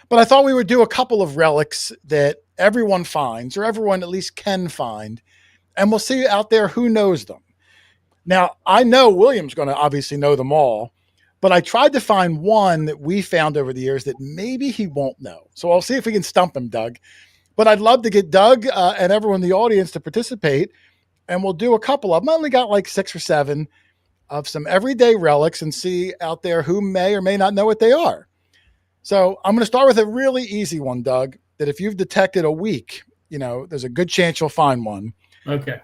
But I thought we would do a couple of relics that everyone finds, or everyone at least can find, and we'll see out there who knows them. Now, I know William's going to obviously know them all, but I tried to find one that we found over the years that maybe he won't know. So I'll see if we can stump him, Doug. But I'd love to get Doug and everyone in the audience to participate, and we'll do a couple of them. I only got like 6 or 7 of some everyday relics and see out there who may or may not know what they are. So I'm going to start with a really easy one, Doug, that if you've detected a week, there's a good chance you'll find one. Okay.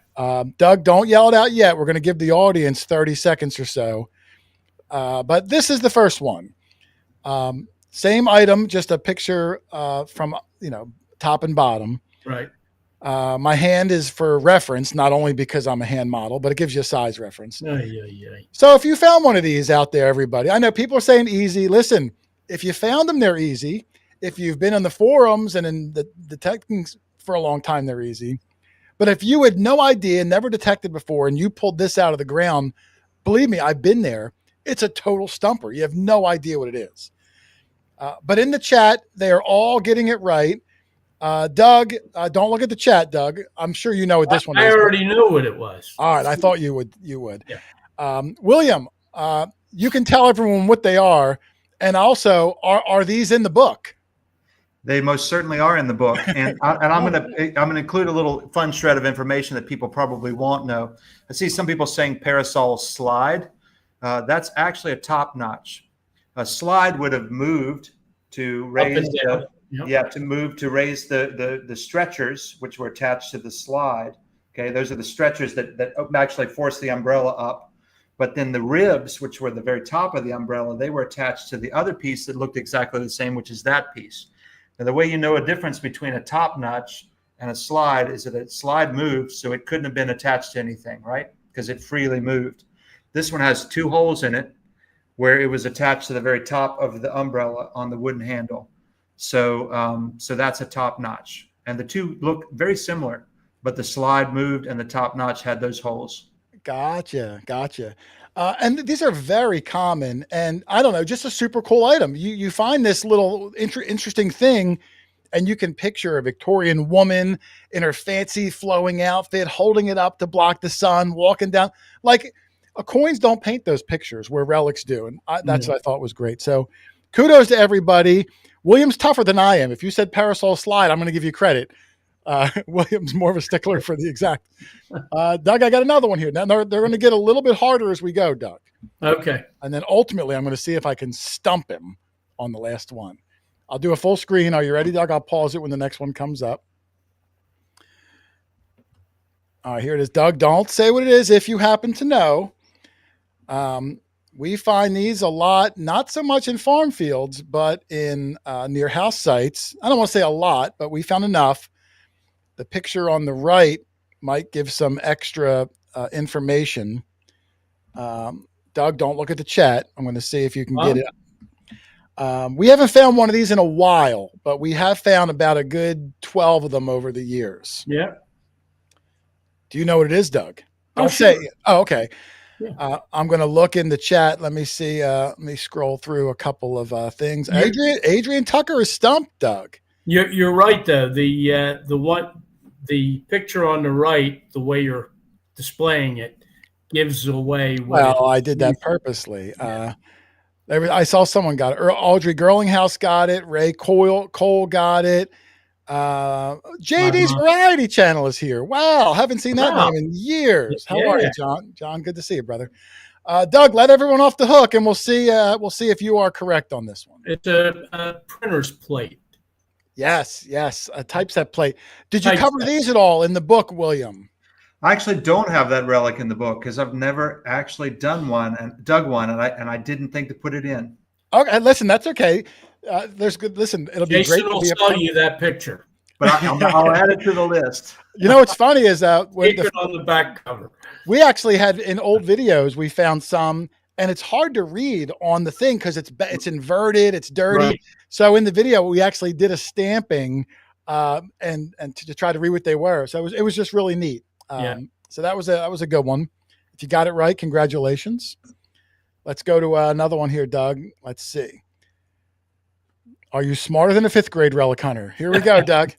Doug, don't yell it out yet. We're going to give the audience 30 seconds or so. But this is the first one. Same item, just a picture from, top and bottom. Right. My hand is for reference, not only because I'm a hand model, but it gives you a size reference. Yeah. So if you found one of these out there, everybody, I know people are saying easy. Listen, if you found them, they're easy. If you've been on the forums and in the detecting for a long time, they're easy. But if you had no idea, never detected before, and you pulled this out of the ground, believe me, I've been there. It's a total stumper. You have no idea what it is. But in the chat, they are all getting it right. Doug, don't look at the chat, Doug. I'm sure you know what this one is. I already knew what it was. All right. I thought you would. Yeah. William, you can tell everyone what they are. And also, are these in the book? They most certainly are in the book, and I'm going to include a little fun shred of information that people probably won't know. I see some people saying parasol slide. That's actually a top notch. A slide would have moved to raise to raise the stretchers which were attached to the slide. Okay, those are the stretchers that actually force the umbrella up. But then the ribs, which were the very top of the umbrella, they were attached to the other piece that looked exactly the same, which is that piece. Now, the way you know a difference between a top notch and a slide is that a slide moved, so it couldn't have been attached to anything, right? Because it freely moved. This one has 2 holes in it where it was attached to the very top of the umbrella on the wooden handle. So that's a top notch. And the two look very similar, but the slide moved and the top notch had those holes. Gotcha. And these are very common, and I don't know, just a super cool item. You find this little interesting thing, and you can picture a Victorian woman in her fancy flowing outfit, holding it up to block the sun, walking down. Like, coins don't paint those pictures where relics do, and that's what I thought was great. So kudos to everybody. William's tougher than I am. If you said parasol slide, I'm going to give you credit. William's more of a stickler for the exact. Doug, I got another one here. Now they're going to get a little bit harder as we go, Doug. Okay. And then ultimately, I'm going to see if I can stump him on the last one. I'll do a full screen. Are you ready, Doug? I'll pause it when the next one comes up. All right, here it is. Doug, don't say what it is if you happen to know. We find these a lot, not so much in farm fields, but in near house sites. I don't want to say a lot, but we found enough. The picture on the right might give some extra information. Doug, don't look at the chat. I'm going to see if you can get it. We haven't found one of these in a while, but we have found about a good 12 of them over the years. Yeah. Do you know what it is, Doug? Don't say. Oh, okay. Yeah. I'm going to look in the chat. Let me see. Let me scroll through a couple of things. Adrian Tucker is stumped, Doug. You're right, though. The picture on the right, the way you're displaying it, gives away. I did that purposely. Yeah. I saw someone got it. Audrey Girlinghouse got it. Ray Cole got it. JD's Variety Channel is here. Wow, haven't seen that name in years. How are you, John? John, good to see you, brother. Doug, let everyone off the hook, and we'll see if you are correct on this one. It's a printer's plate. Yes, a typeset plate. Did you cover these at all in the book, William? I actually don't have that relic in the book because I've never actually done one and dug one, and I didn't think to put it in. Okay, listen, that's okay. There's good. Listen, it'll be Jason great. Will sell you that picture, but I'll add it to the list. You know what's funny is when on the back cover, we actually had in old videos we found some, and it's hard to read on the thing because it's inverted, it's dirty. Right. So in the video we actually did a stamping, and to try to read what they were. So it was just really neat. So that was a good one. If you got it right, congratulations. Let's go to another one here, Doug. Let's see. Are you smarter than a 5th grade relic hunter? Here we go, Doug.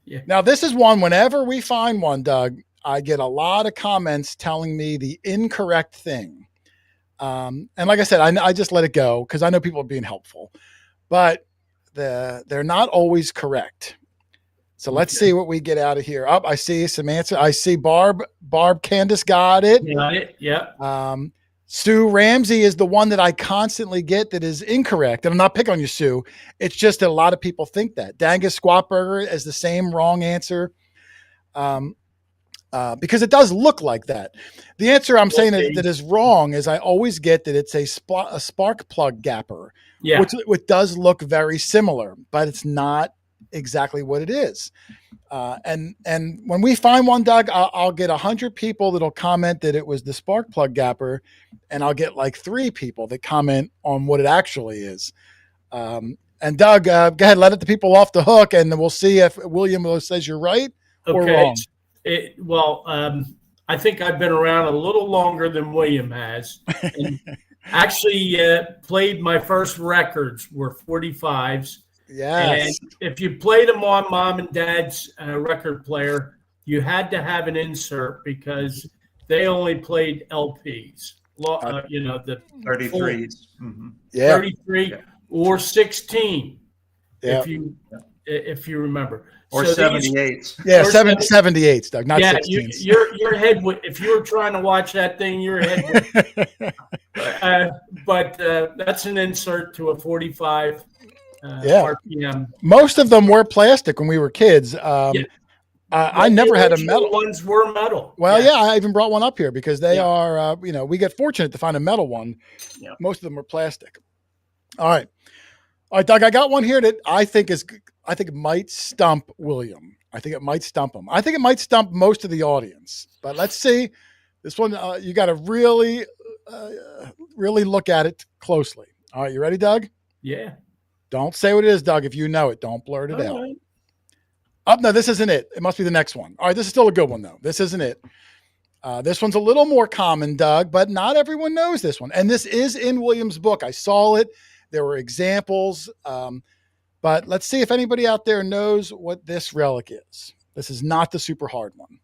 Yeah. Now, this is one, whenever we find one, Doug, I get a lot of comments telling me the incorrect thing. And like I said, I just let it go because I know people are being helpful. But they're not always correct. So let's see what we get out of here. I see some answer. I see Barb Candace got it. Got it, yeah. Sue Ramsey is the one that I constantly get that is incorrect. And I'm not picking on you, Sue. It's just that a lot of people think that. Dangus Squatburger is the same wrong answer because it does look like that. The answer I'm saying that is wrong is I always get that it's a spark plug gapper, which does look very similar, but it's not exactly what it is. And when we find one, Doug, I'll get 100 people that'll comment that it was the spark plug gapper, and I'll get like 3 people that comment on what it actually is. And Doug, go ahead, let the people off the hook, and we'll see if William says you're right or wrong. I think I've been around a little longer than William has, and actually played my first records were 45s. Yes. And if you played them on mom and dad's record player, you had to have an insert because they only played LPs. The 33s. Mm-hmm. Yeah. 33 or 16. Yeah. If you remember. Or 78s. Yeah, 78s, Doug, not 16s. Your head would, if you were trying to watch that thing, your head would. But that's an insert to a 45. RPM. Most of them were plastic when we were kids. I never had a metal. Ones were metal. Well, I even brought one up here because they are, we get fortunate to find a metal one. Yeah. Most of them are plastic. All right, Doug, I got one here that I think it might stump William. I think it might stump him. I think it might stump most of the audience, but let's see. This one, you got to really look at it closely. All right, you ready, Doug? Yeah. Don't say what it is, Doug. If you know it, don't blurt it out. Right. Oh, no, this isn't it. It must be the next one. All right, this is still a good one, though. This isn't it. This one's a little more common, Doug, but not everyone knows this one. And this is in William's book. I saw it. There were examples. But let's see if anybody out there knows what this relic is. This is not the super hard one.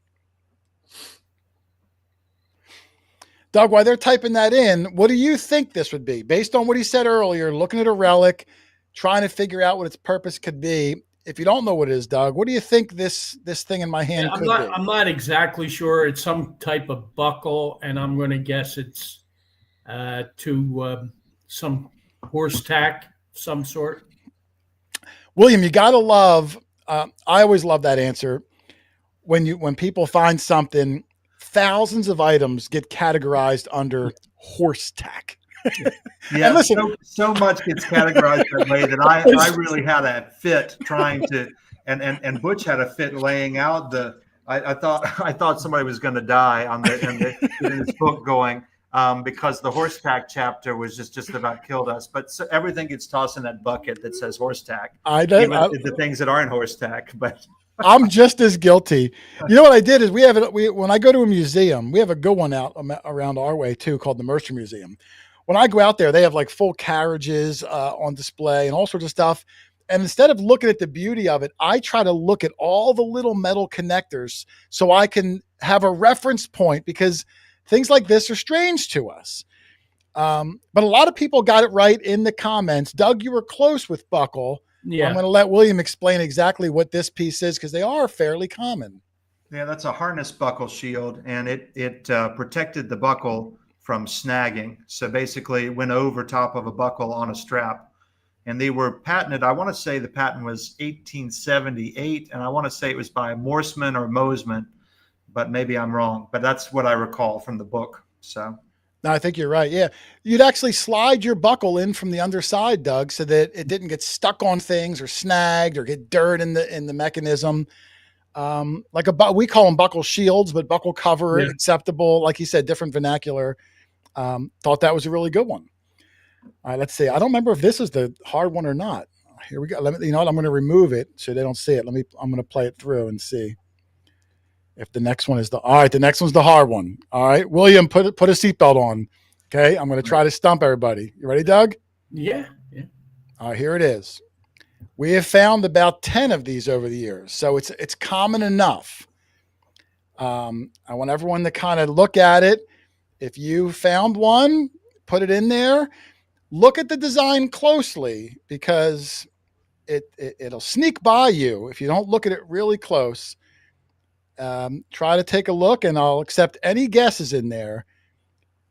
Doug, while they're typing that in, what do you think this would be? Based on what he said earlier, looking at a relic, trying to figure out what its purpose could be. If you don't know what it is, Doug, what do you think this thing in my hand could be? I'm not exactly sure. It's some type of buckle, and I'm going to guess it's to some horse tack, some sort. William, you got to love. I always love that answer. When people find something, thousands of items get categorized under horse tack. Yeah, listen, so much gets categorized that way that I really had a fit trying to, and Butch had a fit laying out I thought somebody was going to die in this book going because the horse tack chapter was just about killed us. But everything gets tossed in that bucket that says horse tack. The things that aren't horse tack, but. I'm just as guilty. You know what I did is when I go to a museum, we have a good one out around our way too called the Mercer Museum. When I go out there, they have like full carriages on display and all sorts of stuff. And instead of looking at the beauty of it, I try to look at all the little metal connectors so I can have a reference point because things like this are strange to us. But a lot of people got it right in the comments. Doug, you were close with buckle. Yeah. I'm going to let William explain exactly what this piece is because they are fairly common. Yeah, that's a harness buckle shield, and it protected the buckle from snagging. So basically it went over top of a buckle on a strap. and they were patented. I want to say the patent was 1878, and I want to say it was by Morseman or Mosman, but maybe I'm wrong. But that's what I recall from the book. So. No, I think you're right. Yeah. You'd actually slide your buckle in from the underside, Doug, so that it didn't get stuck on things or snagged or get dirt in the mechanism. We call them buckle shields, but buckle cover, acceptable. Like you said, different vernacular. Thought that was a really good one. All right, let's see. I don't remember if this is the hard one or not. Here we go. Let me, you know what? I'm going to remove it so they don't see it. I'm going to play it through and see if the next one is all right. The next one's the hard one. All right, William, put a seatbelt on. Okay, I'm going to try to stump everybody. You ready, Doug? Yeah. All right, here it is. We have found about 10 of these over the years, so it's common enough. I want everyone to kind of look at it. If you found one, put it in there. Look at the design closely, because it'll sneak by you if you don't look at it really close. Try to take a look, and I'll accept any guesses in there.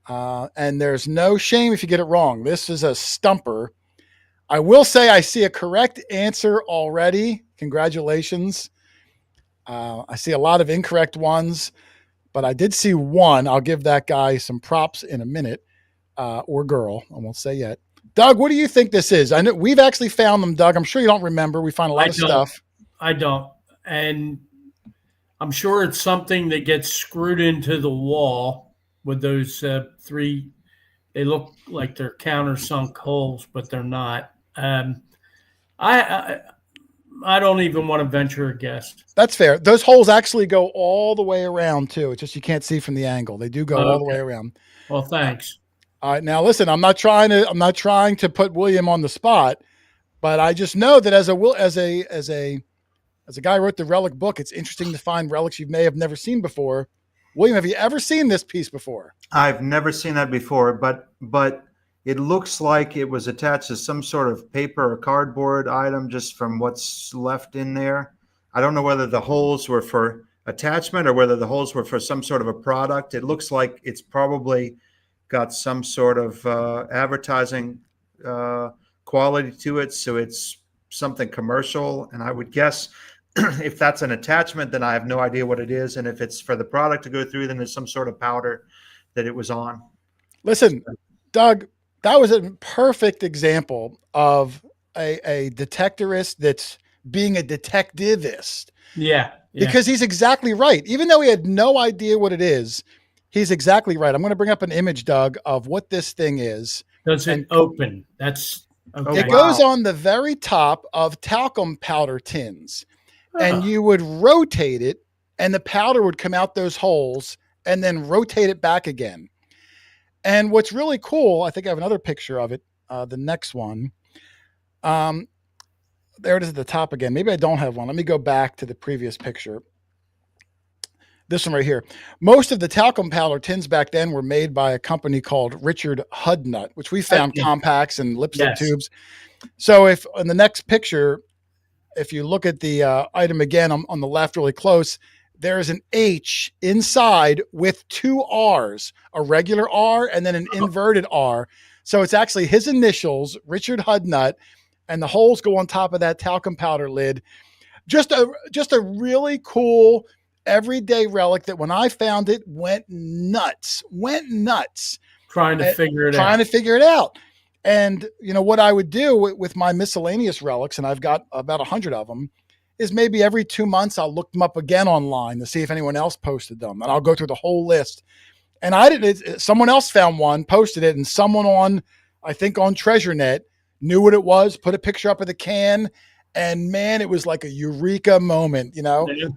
And there's no shame if you get it wrong. This is a stumper. I will say I see a correct answer already. Congratulations. I see a lot of incorrect ones, but I did see one. I'll give that guy some props in a minute, or girl. I won't say yet. Doug, what do you think this is? I know we've actually found them, Doug. I'm sure you don't remember. We find a lot of stuff. I don't. And I'm sure it's something that gets screwed into the wall with those three. They look like they're countersunk holes, but they're not. I don't even want to venture a guess. That's fair. Those holes actually go all the way around too. It's just you can't see from the angle. They do go all the way around. Well, thanks. All right, now listen. I'm not trying to put William on the spot, but I just know that as a guy who wrote the Relic book, it's interesting to find relics you may have never seen before. William, have you ever seen this piece before? I've never seen that before, but it looks like it was attached to some sort of paper or cardboard item just from what's left in there. I don't know whether the holes were for attachment or whether the holes were for some sort of a product. It looks like it's probably got some sort of advertising quality to it, so it's something commercial. And I would guess if that's an attachment, then I have no idea what it is. And if it's for the product to go through, then there's some sort of powder that it was on. Listen, Doug, that was a perfect example of a detectorist that's being a detectivist. Yeah. Because he's exactly right. Even though he had no idea what it is, he's exactly right. I'm going to bring up an image, Doug, of what this thing is. Does it open? That's okay. It goes on the very top of talcum powder tins. And you would rotate it, and the powder would come out those holes, and then rotate it back again. And what's really cool, I think I have another picture of it, the next one. There it is at the top again. Maybe I don't have one. Let me go back to the previous picture. This one right here. Most of the talcum powder tins back then were made by a company called Richard Hudnut, which we found compacts and lipstick tubes. So if in the next picture, if you look at the item again on the left really close, there's an H inside with two R's, a regular R and then an inverted R. So it's actually his initials, Richard Hudnut, and the holes go on top of that talcum powder lid. Just a really cool everyday relic that when I found it went nuts. Trying to figure it out. And you know what I would do with my miscellaneous relics, and I've got about 100 of them, is maybe every 2 months I'll look them up again online to see if anyone else posted them, and I'll go through the whole list. And someone else found one, posted it, and someone I think on TreasureNet knew what it was, put a picture up of the can, and man, it was like a eureka moment, you know? Yeah.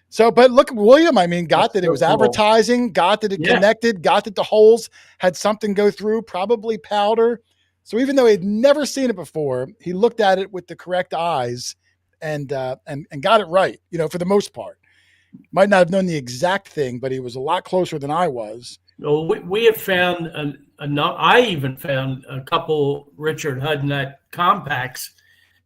So, but look, William, got that it was advertising, got that it connected, got that the holes had something go through, probably powder. So even though he'd never seen it before, he looked at it with the correct eyes and got it right, you know, for the most part. Might not have known the exact thing, but he was a lot closer than I was. Well, we have found, I even found a couple Richard Hudnut compacts,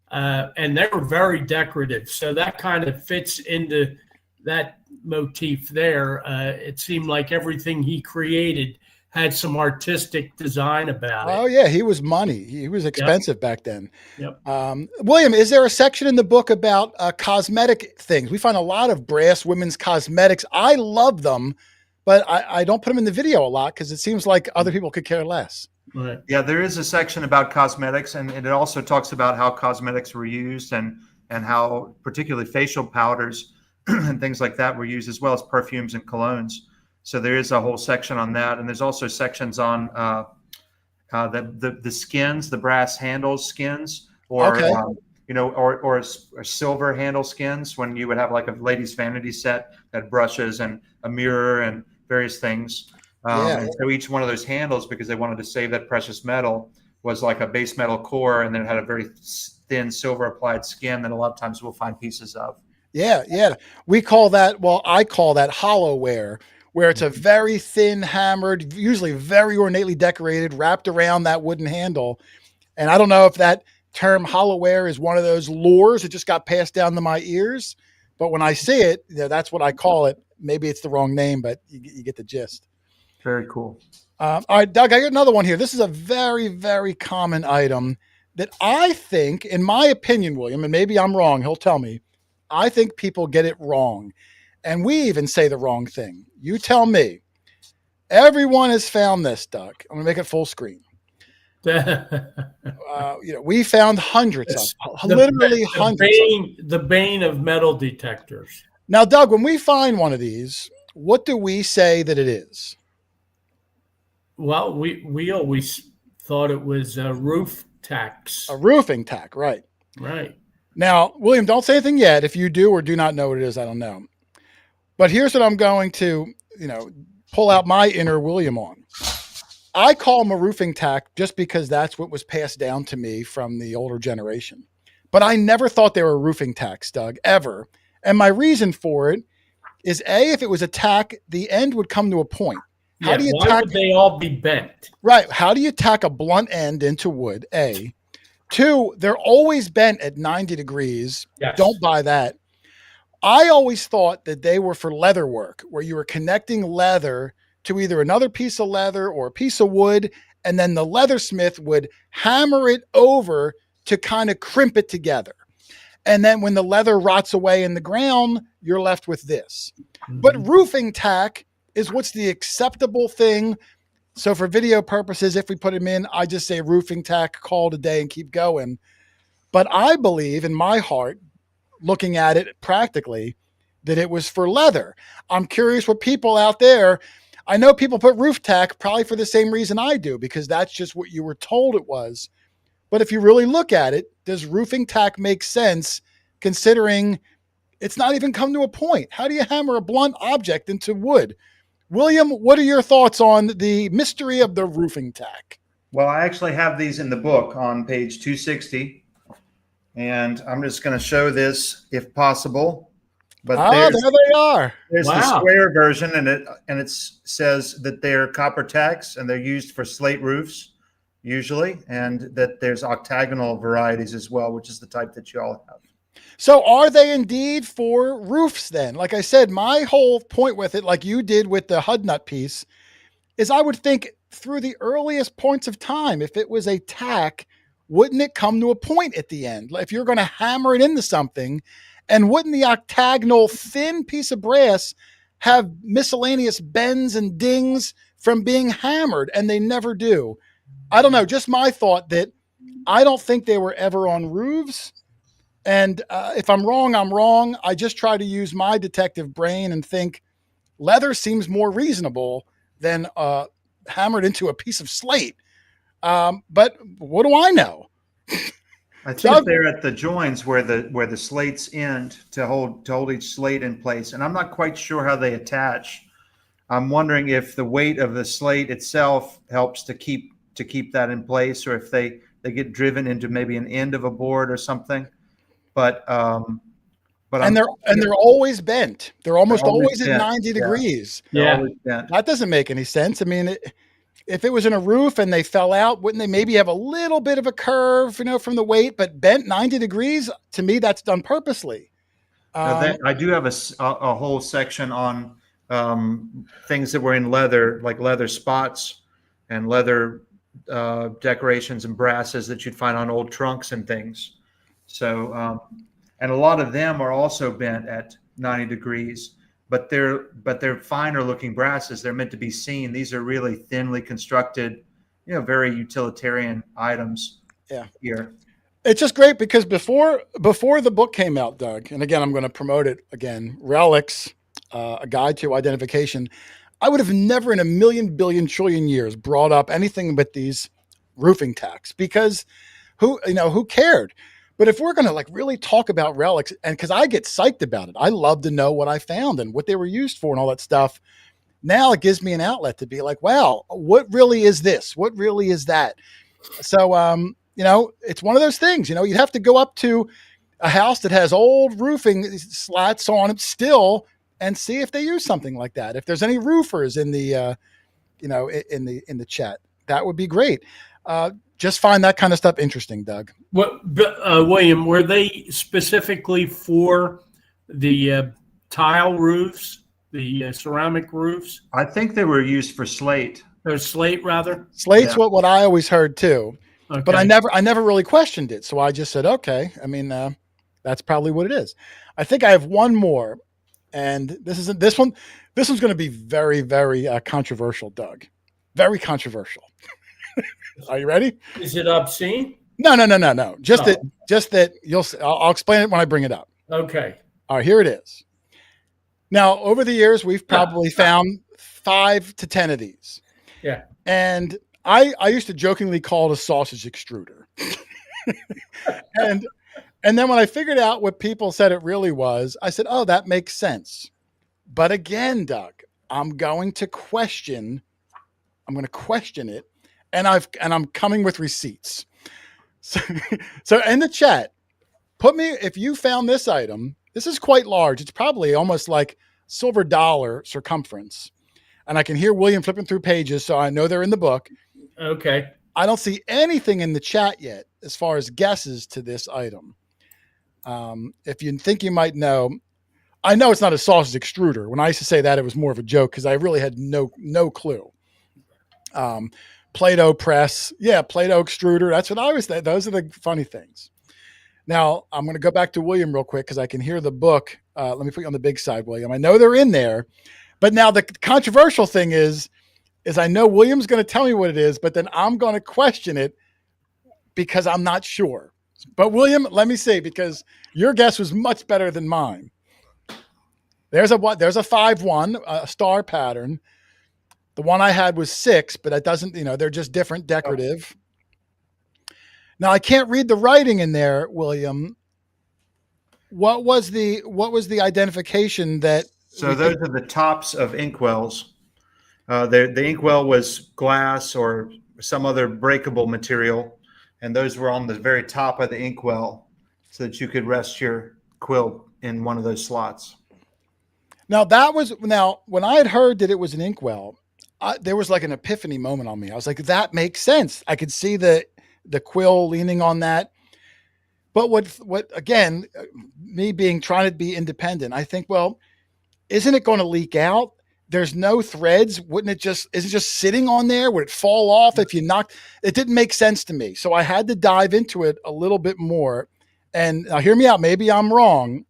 and they were very decorative. So that kind of fits into that motif there. It seemed like everything he created had some artistic design about it. Oh yeah, he was money. He was expensive back then. Yep. William, is there a section in the book about cosmetic things? We find a lot of brass women's cosmetics. I love them, but I don't put them in the video a lot because it seems like other people could care less. Right. Yeah, there is a section about cosmetics, and it also talks about how cosmetics were used and how particularly facial powders and things like that were used, as well as perfumes and colognes. So there is a whole section on that, and there's also sections on the skins, the brass handles skins, or or silver handle skins when you would have like a lady's vanity set that had brushes and a mirror and various things. And so each one of those handles, because they wanted to save that precious metal, was like a base metal core, and then it had a very thin silver applied skin that a lot of times we'll find pieces of. Yeah. We call that, I call that hollowware, where it's a very thin hammered, usually very ornately decorated, wrapped around that wooden handle. And I don't know if that term hollowware is one of those lures that just got passed down to my ears, but when I see it, that's what I call it. Maybe it's the wrong name, but you get the gist. Very cool. All right, Doug, I got another one here. This is a very, very common item that I think, in my opinion, William, and maybe I'm wrong, he'll tell me, I think people get it wrong. And we even say the wrong thing. You tell me. Everyone has found this, Doug. I'm going to make it full screen. We found hundreds of them, literally hundreds. The bane of metal detectors. Now, Doug, when we find one of these, what do we say that it is? Well, we always thought it was a roof tacks. A roofing tack, right. Right. Now, William, don't say anything yet. If you do or do not know what it is, I don't know. But here's what I'm going to, pull out my inner William on. I call them a roofing tack just because that's what was passed down to me from the older generation. But I never thought they were roofing tacks, Doug, ever. And my reason for it is, A, if it was a tack, the end would come to a point. Why would they all be bent? Right. How do you tack a blunt end into wood? A. Two, they're always bent at 90 degrees. Yes. Don't buy that. I always thought that they were for leather work, where you were connecting leather to either another piece of leather or a piece of wood, and then the leathersmith would hammer it over to kind of crimp it together. And then when the leather rots away in the ground, you're left with this. Mm-hmm. But roofing tack is what's the acceptable thing. So for video purposes, if we put them in, I just say roofing tack, call it a day and keep going. But I believe in my heart, looking at it practically, that it was for leather. I'm curious what people out there, I know people put roof tack probably for the same reason I do, because that's just what you were told it was. But if you really look at it, does roofing tack make sense considering it's not even come to a point? How do you hammer a blunt object into wood? William, what are your thoughts on the mystery of the roofing tack? Well, I actually have these in the book on page 260, and I'm just going to show this if possible. But there they are. There's the square version, and it says that they're copper tacks and they're used for slate roofs usually, and that there's octagonal varieties as well, which is the type that you all have. So are they indeed for roofs then? Like I said, my whole point with it, like you did with the Hud Nut piece, is I would think through the earliest points of time, if it was a tack, wouldn't it come to a point at the end? If you're going to hammer it into something, and wouldn't the octagonal thin piece of brass have miscellaneous bends and dings from being hammered? And they never do. I don't know, just my thought that I don't think they were ever on roofs. And if I'm wrong, I'm wrong. I just try to use my detective brain and think leather seems more reasonable than hammered into a piece of slate. But what do I know? I think they're at the joins where the slates end to hold each slate in place. And I'm not quite sure how they attach. I'm wondering if the weight of the slate itself helps to keep that in place, or if they get driven into maybe an end of a board or something. But they're always bent. They're almost always at 90 degrees. Yeah. That doesn't make any sense. I mean, if it was in a roof and they fell out, wouldn't they maybe have a little bit of a curve, from the weight, but bent 90 degrees? To me, that's done purposely. I do have a whole section on things that were in leather, like leather spots and leather decorations and brasses that you'd find on old trunks and things. So, and a lot of them are also bent at 90 degrees, but they're finer looking brasses. They're meant to be seen. These are really thinly constructed, very utilitarian items. Yeah. Here. It's just great because before the book came out, Doug, and again, I'm going to promote it again, Relics, A Guide to Identification. I would have never in a million, billion, trillion years brought up anything but these roofing tacks because who cared? But if we're going to like really talk about relics, and because I get psyched about it, I love to know what I found and what they were used for and all that stuff. Now it gives me an outlet to be like, wow, what really is this? What really is that? So, it's one of those things, you'd have to go up to a house that has old roofing slats on it still and see if they use something like that. If there's any roofers in the, in the chat, that would be great. Just find that kind of stuff interesting, Doug. William, were they specifically for the tile roofs, the ceramic roofs? I think they were used for slate. Or slate, rather? Slate's what I always heard too. Okay. But I never really questioned it. So I just said, okay, I mean, that's probably what it is. I think I have one more, and this one's going to be very, very controversial, Doug. Very controversial. Are you ready? Is it obscene? No. Just that you'll. I'll explain it when I bring it up. Okay. All right, here it is. Now, over the years, we've probably found 5 to 10 of these. Yeah. And I used to jokingly call it a sausage extruder. and then when I figured out what people said it really was, I said, oh, that makes sense. But again, Doug, I'm going to question it. And I'm coming with receipts. So in the chat, if you found this item, this is quite large. It's probably almost like silver dollar circumference. And I can hear William flipping through pages, so I know they're in the book. Okay. I don't see anything in the chat yet as far as guesses to this item. If you think you might know, I know it's not a sausage extruder. When I used to say that, it was more of a joke because I really had no clue. Play-Doh press. Yeah, Play-Doh extruder. That's what I always said. Those are the funny things. Now, I'm going to go back to William real quick because I can hear the book. Let me put you on the big side, William. I know they're in there. But now the controversial thing is I know William's going to tell me what it is, but then I'm going to question it because I'm not sure. But William, let me see, because your guess was much better than mine. There's a 5-1, a star pattern. The one I had was 6, but that doesn't, they're just different decorative. Now I can't read the writing in there, William. What was the identification that? So those are the tops of inkwells. The inkwell was glass or some other breakable material, and those were on the very top of the inkwell so that you could rest your quill in one of those slots. Now when I had heard that it was an inkwell, there was like an epiphany moment on me. I was like, that makes sense. I could see the quill leaning on that. But what again, me trying to be independent, I think, well, isn't it going to leak out? There's no threads. Isn't it just sitting on there? Would it fall off if you knocked? It didn't make sense to me. So I had to dive into it a little bit more. And now hear me out. Maybe I'm wrong,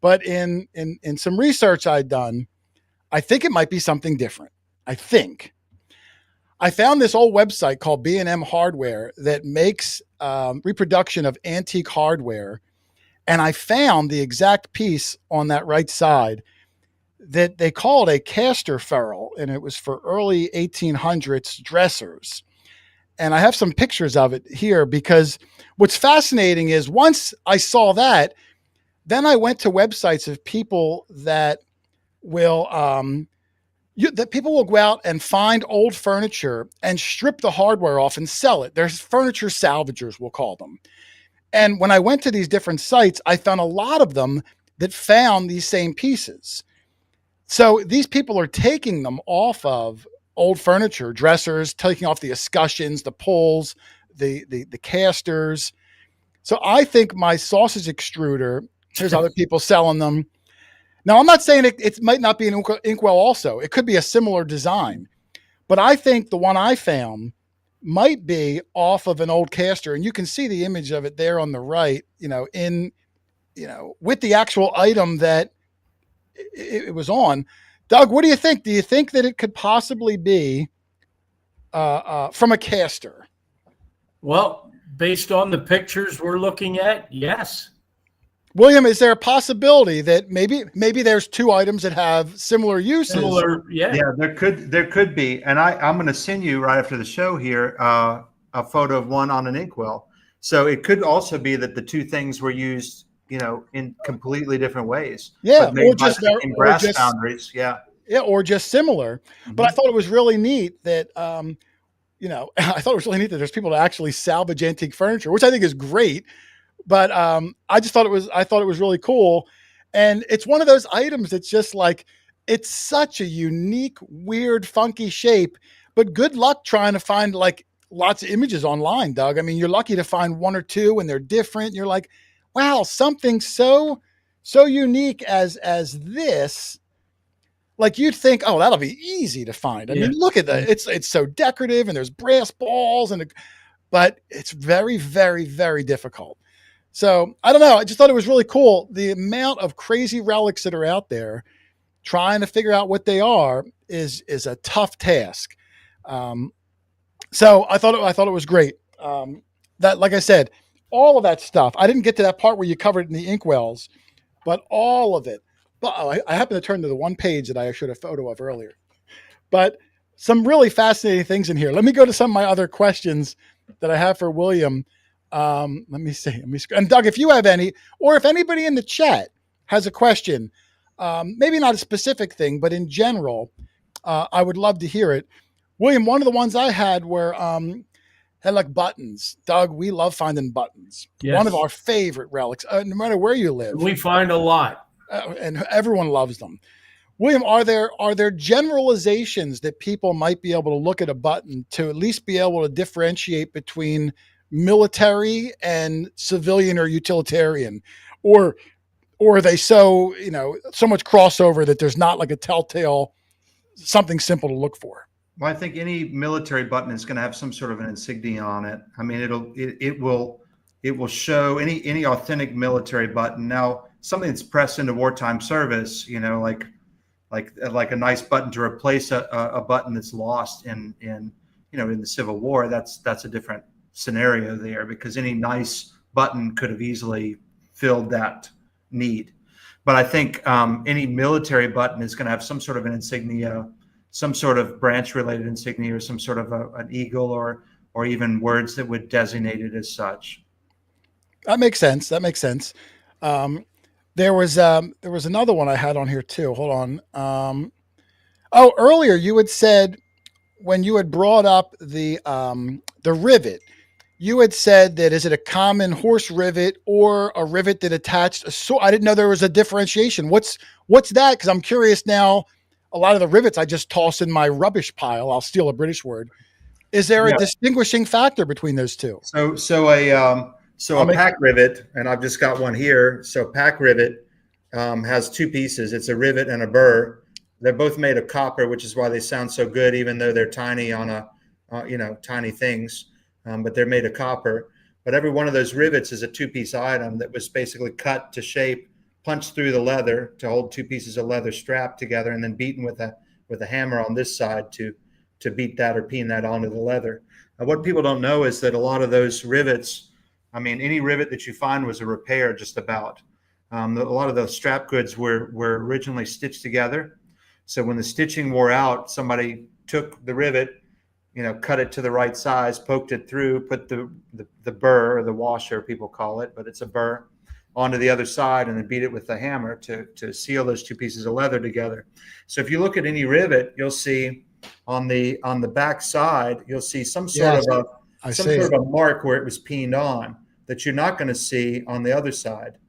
but in some research I'd done, I think it might be something different. I think. I found this old website called B&M Hardware that makes reproduction of antique hardware. And I found the exact piece on that right side that they called a caster ferrule, and it was for early 1800s dressers. And I have some pictures of it here because what's fascinating is once I saw that, then I went to websites of people that will people will go out and find old furniture and strip the hardware off and sell it. There's furniture salvagers, we'll call them. And when I went to these different sites, I found a lot of them that found these same pieces. So these people are taking them off of old furniture, dressers, taking off the escutcheons, the pulls, the casters. So I think my sausage extruder, there's other people selling them. Now, I'm not saying it might not be an inkwell also. It could be a similar design. But I think the one I found might be off of an old caster. And you can see the image of it there on the right, with the actual item that it was on. Doug, what do you think? Do you think that it could possibly be from a caster? Well, based on the pictures we're looking at, yes. William, is there a possibility that maybe there's two items that have similar uses? Yeah, there could be. And I'm going to send you right after the show here a photo of one on an inkwell. So it could also be that the two things were used, in completely different ways. Yeah, or just in brass foundries. Yeah. Yeah, or just similar. Mm-hmm. But I thought it was really neat that I thought it was really neat that there's people that actually salvage antique furniture, which I think is great. But I thought it was really cool. And it's one of those items that's just like, it's such a unique, weird, funky shape, but good luck trying to find like lots of images online, Doug. I mean, you're lucky to find one or two and they're different. And you're like, wow, something so unique as this, like you'd think, oh, that'll be easy to find. I mean, look at that. It's so decorative and there's brass balls but it's very, very, very difficult. So I don't know. I just thought it was really cool. The amount of crazy relics that are out there, trying to figure out what they are is a tough task. So I thought it was great. That, like I said, all of that stuff. I didn't get to that part where you covered it in the inkwells, but all of it. But I happened to turn to the one page that I showed a photo of earlier. But some really fascinating things in here. Let me go to some of my other questions that I have for William. Let me see. And Doug, if you have any, or if anybody in the chat has a question, maybe not a specific thing, but in general, I would love to hear it. William, one of the ones I had were had like buttons. Doug, we love finding buttons. Yes. One of our favorite relics, no matter where you live. We find a lot. And everyone loves them. William, are there generalizations that people might be able to look at a button to at least be able to differentiate between military and civilian or utilitarian, or are they so much crossover that there's not like a telltale something simple to look for? Well, I think any military button is going to have some sort of an insignia on it. I mean, it will show any authentic military button. Now, something that's pressed into wartime service, like a nice button to replace a button that's lost in the Civil War. That's a different scenario there, because any nice button could have easily filled that need. But I think any military button is going to have some sort of an insignia, some sort of branch related insignia, or some sort of an eagle or even words that would designate it as such. That makes sense. There was another one I had on here too. Hold on. Earlier you had said, when you had brought up the rivet, you had said that, is it a common horse rivet or a rivet that attached a sword? I didn't know there was a differentiation. What's that? Because I'm curious now. A lot of the rivets I just toss in my rubbish pile. I'll steal a British word. Is there a distinguishing factor between those two? So a pack rivet, and I've just got one here. So pack rivet has two pieces. It's a rivet and a burr. They're both made of copper, which is why they sound so good, even though they're tiny on tiny things. But they're made of copper. But every one of those rivets is a two-piece item that was basically cut to shape, punched through the leather to hold two pieces of leather strapped together, and then beaten with a hammer on this side to beat that or peen that onto the leather. What people don't know is that a lot of those rivets, I mean, any rivet that you find was a repair just about. A lot of those strap goods were originally stitched together. So when the stitching wore out, somebody took the rivet, cut it to the right size, poked it through, put the burr, or the washer, people call it, but it's a burr, onto the other side, and then beat it with a hammer to seal those two pieces of leather together. So if you look at any rivet, you'll see on the back side, you'll see some sort of a mark where it was peened on that you're not going to see on the other side.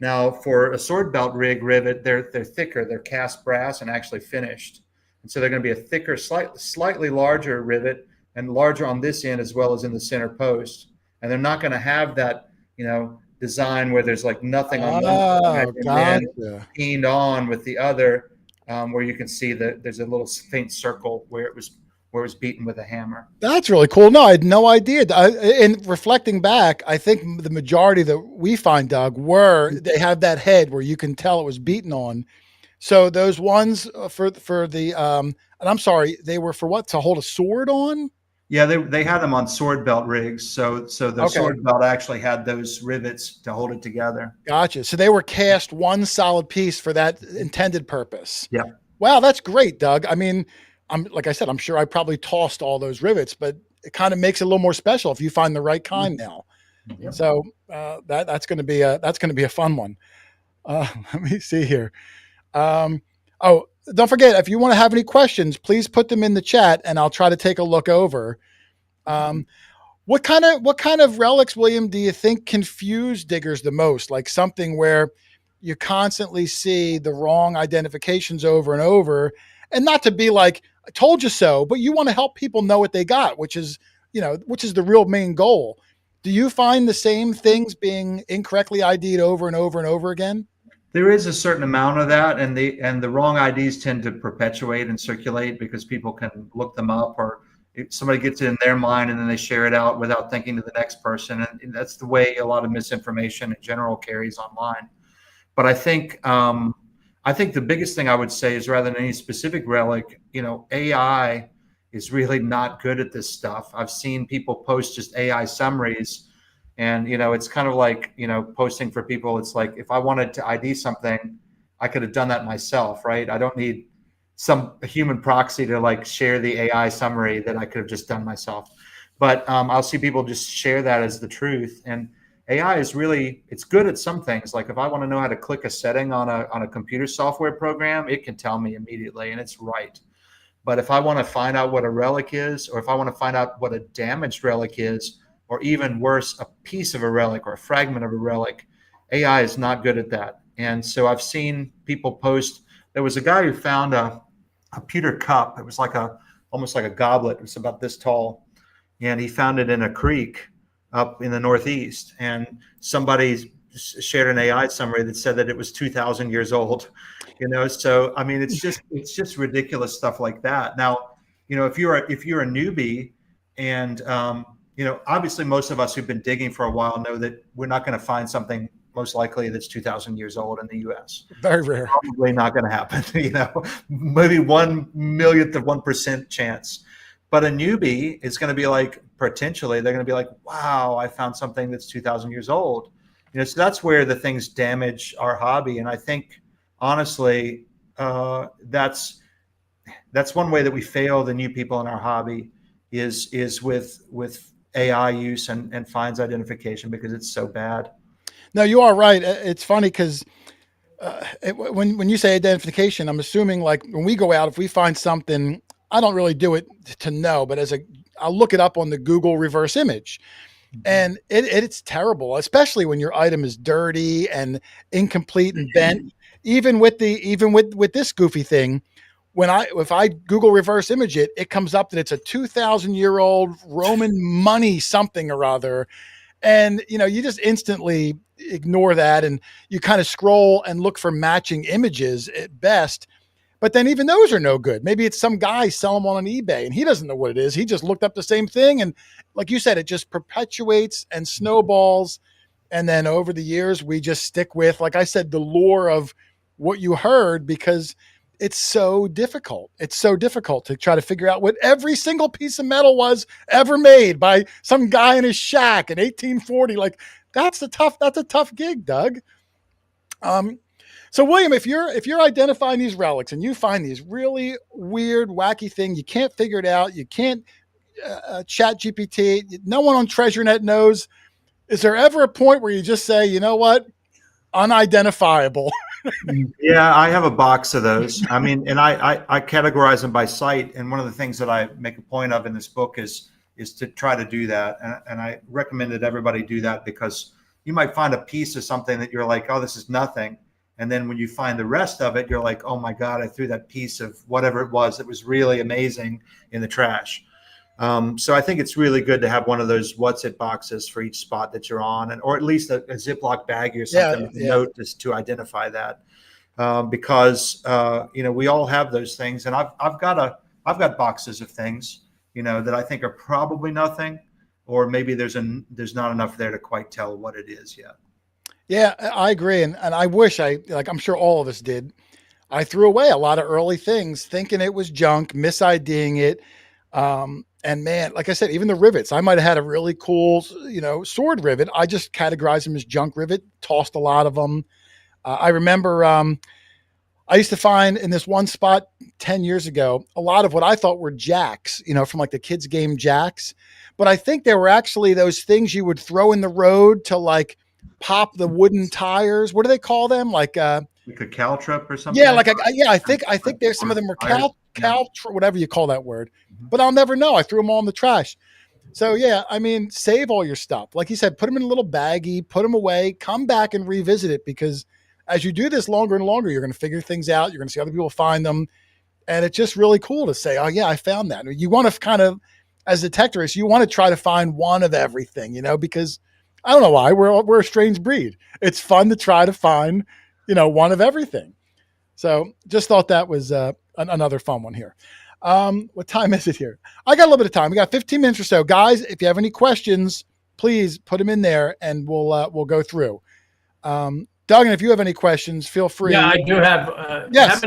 Now, for a sword belt rig rivet, they're thicker, they're cast brass and actually finished. And so they're going to be a thicker, slightly larger rivet, and larger on this end as well as in the center post. And they're not going to have that, design where there's like nothing on one side and then keyed on with the other, where you can see that there's a little faint circle where it was beaten with a hammer. That's really cool. No, I had no idea. And reflecting back, I think the majority that we find, Doug, they have that head where you can tell it was beaten on. So those ones for the and I'm sorry, they were for what? To hold a sword on? Yeah, they had them on sword belt rigs. So the sword belt actually had those rivets to hold it together. Gotcha. So they were cast one solid piece for that intended purpose. Yeah. Wow, that's great, Doug. I mean, like I said, I'm sure I probably tossed all those rivets, but it kind of makes it a little more special if you find the right kind now. Yeah. So that's going to be a fun one. Let me see here. Oh, don't forget, if you want to have any questions, please put them in the chat and I'll try to take a look over. What kind of relics, William, do you think confuse diggers the most? Like something where you constantly see the wrong identifications over and over, and not to be like, I told you so, but you want to help people know what they got, which is the real main goal. Do you find the same things being incorrectly ID'd over and over and over again? There is a certain amount of that, and the wrong IDs tend to perpetuate and circulate because people can look them up, or if somebody gets it in their mind and then they share it out without thinking to the next person, and that's the way a lot of misinformation in general carries online. But I think the biggest thing I would say is, rather than any specific relic, AI is really not good at this stuff. I've seen people post just AI summaries. And, it's kind of like, posting for people. It's like, if I wanted to ID something, I could have done that myself, right? I don't need a human proxy to like share the AI summary that I could have just done myself. But I'll see people just share that as the truth. And AI is it's good at some things. Like if I want to know how to click a setting on a computer software program, it can tell me immediately and it's right. But if I want to find out what a relic is, or if I want to find out what a damaged relic is, or even worse, a piece of a relic or a fragment of a relic, AI is not good at that. And so I've seen people post, there was a guy who found a pewter cup. It was almost like a goblet. It was about this tall. And he found it in a creek up in the Northeast. And somebody shared an AI summary that said that it was 2,000 years old. So, I mean, it's just ridiculous stuff like that. Now, if you're a newbie and, obviously most of us who've been digging for a while know that we're not going to find something most likely that's 2,000 years old in the U.S. Very rare. Probably not going to happen. Maybe 1/1,000,000th of 1% chance. But a newbie is going to be like, potentially, they're going to be like, wow, I found something that's 2,000 years old. So that's where the things damage our hobby. And I think, honestly, that's one way that we fail the new people in our hobby is with AI use and finds identification, because it's so bad. No, you are right. It's funny because when you say identification, I'm assuming like when we go out, if we find something, I don't really do it to know, but I'll look it up on the Google reverse image, and it's terrible, especially when your item is dirty and incomplete and bent. Even with this goofy thing, if I Google reverse image it, it comes up that it's a 2,000-year-old Roman money something or other. And, you just instantly ignore that. And you kind of scroll and look for matching images at best. But then even those are no good. Maybe it's some guy selling one on eBay and he doesn't know what it is. He just looked up the same thing. And like you said, it just perpetuates and snowballs. And then over the years, we just stick with, like I said, the lore of what you heard, because it's so difficult. It's so difficult to try to figure out what every single piece of metal was ever made by some guy in his shack in 1840. Like that's a tough gig, Doug. So William, if you're identifying these relics and you find these really weird, wacky thing, you can't figure it out. You can't chat GPT. No one on TreasureNet knows. Is there ever a point where you just say, you know what? Unidentifiable. Yeah, I have a box of those. I mean, and I categorize them by site. And one of the things that I make a point of in this book is to try to do that. And I recommend that everybody do that, because you might find a piece of something that you're like, oh, this is nothing. And then when you find the rest of it, you're like, oh my God, I threw that piece of whatever it was that was really amazing in the trash. So I think it's really good to have one of those what's it boxes for each spot that you're on, or at least a Ziploc baggie or something with a note just to identify that. Because we all have those things, and I've got boxes of things that I think are probably nothing, or maybe there's not enough there to quite tell what it is yet. Yeah, I agree, and I wish I'm sure all of us did. I threw away a lot of early things thinking it was junk, mis-IDing it. And man, like I said, even the rivets, I might've had a really cool, sword rivet. I just categorized them as junk rivet, tossed a lot of them. I remember, I used to find in this one spot 10 years ago, a lot of what I thought were jacks, from like the kids game jacks. But I think they were actually those things you would throw in the road to like pop the wooden tires. What do they call them? Like a caltrip or something. Yeah, I think there's some of them were whatever you call that word. But I'll never know. I threw them all in the trash. So yeah, I mean, save all your stuff. Like you said, put them in a little baggie, put them away, come back and revisit it, because as you do this longer and longer, you're going to figure things out. You're going to see other people find them. And it's just really cool to say, oh yeah, I found that. You want to kind of, as detectivists, you want to try to find one of everything, because I don't know why we're a strange breed. It's fun to try to find, one of everything. So just thought that was another fun one here. What time is it here? I got a little bit of time. We got 15 minutes or so. Guys, if you have any questions, please put them in there and we'll go through. Doug, and if you have any questions, feel free. Yeah, I do have. Yes.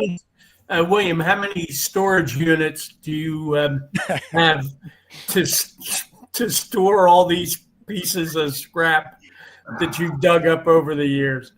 William, how many storage units do you have to store all these pieces of scrap that you've dug up over the years?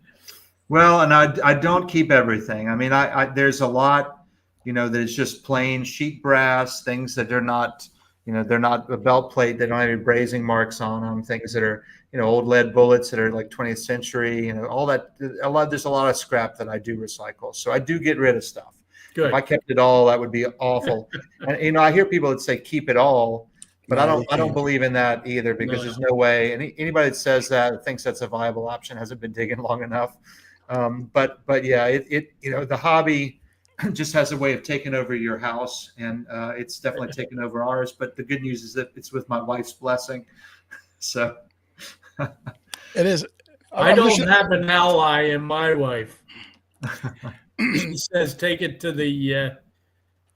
Well, and I don't keep everything. I mean, there's a lot, that is just plain sheet brass, things that are not, they're not a belt plate. They don't have any brazing marks on them. Things that are, old lead bullets that are like 20th century, all that. There's a lot of scrap that I do recycle. So I do get rid of stuff. Good. If I kept it all, that would be awful. And, I hear people that say keep it all, but I don't believe in that either, because there's no way. Anybody that says that thinks that's a viable option hasn't been digging long enough. But yeah, the hobby just has a way of taking over your house, and it's definitely taken over ours. But the good news is that it's with my wife's blessing. So it is. I don't have an ally in my wife. She says, take it to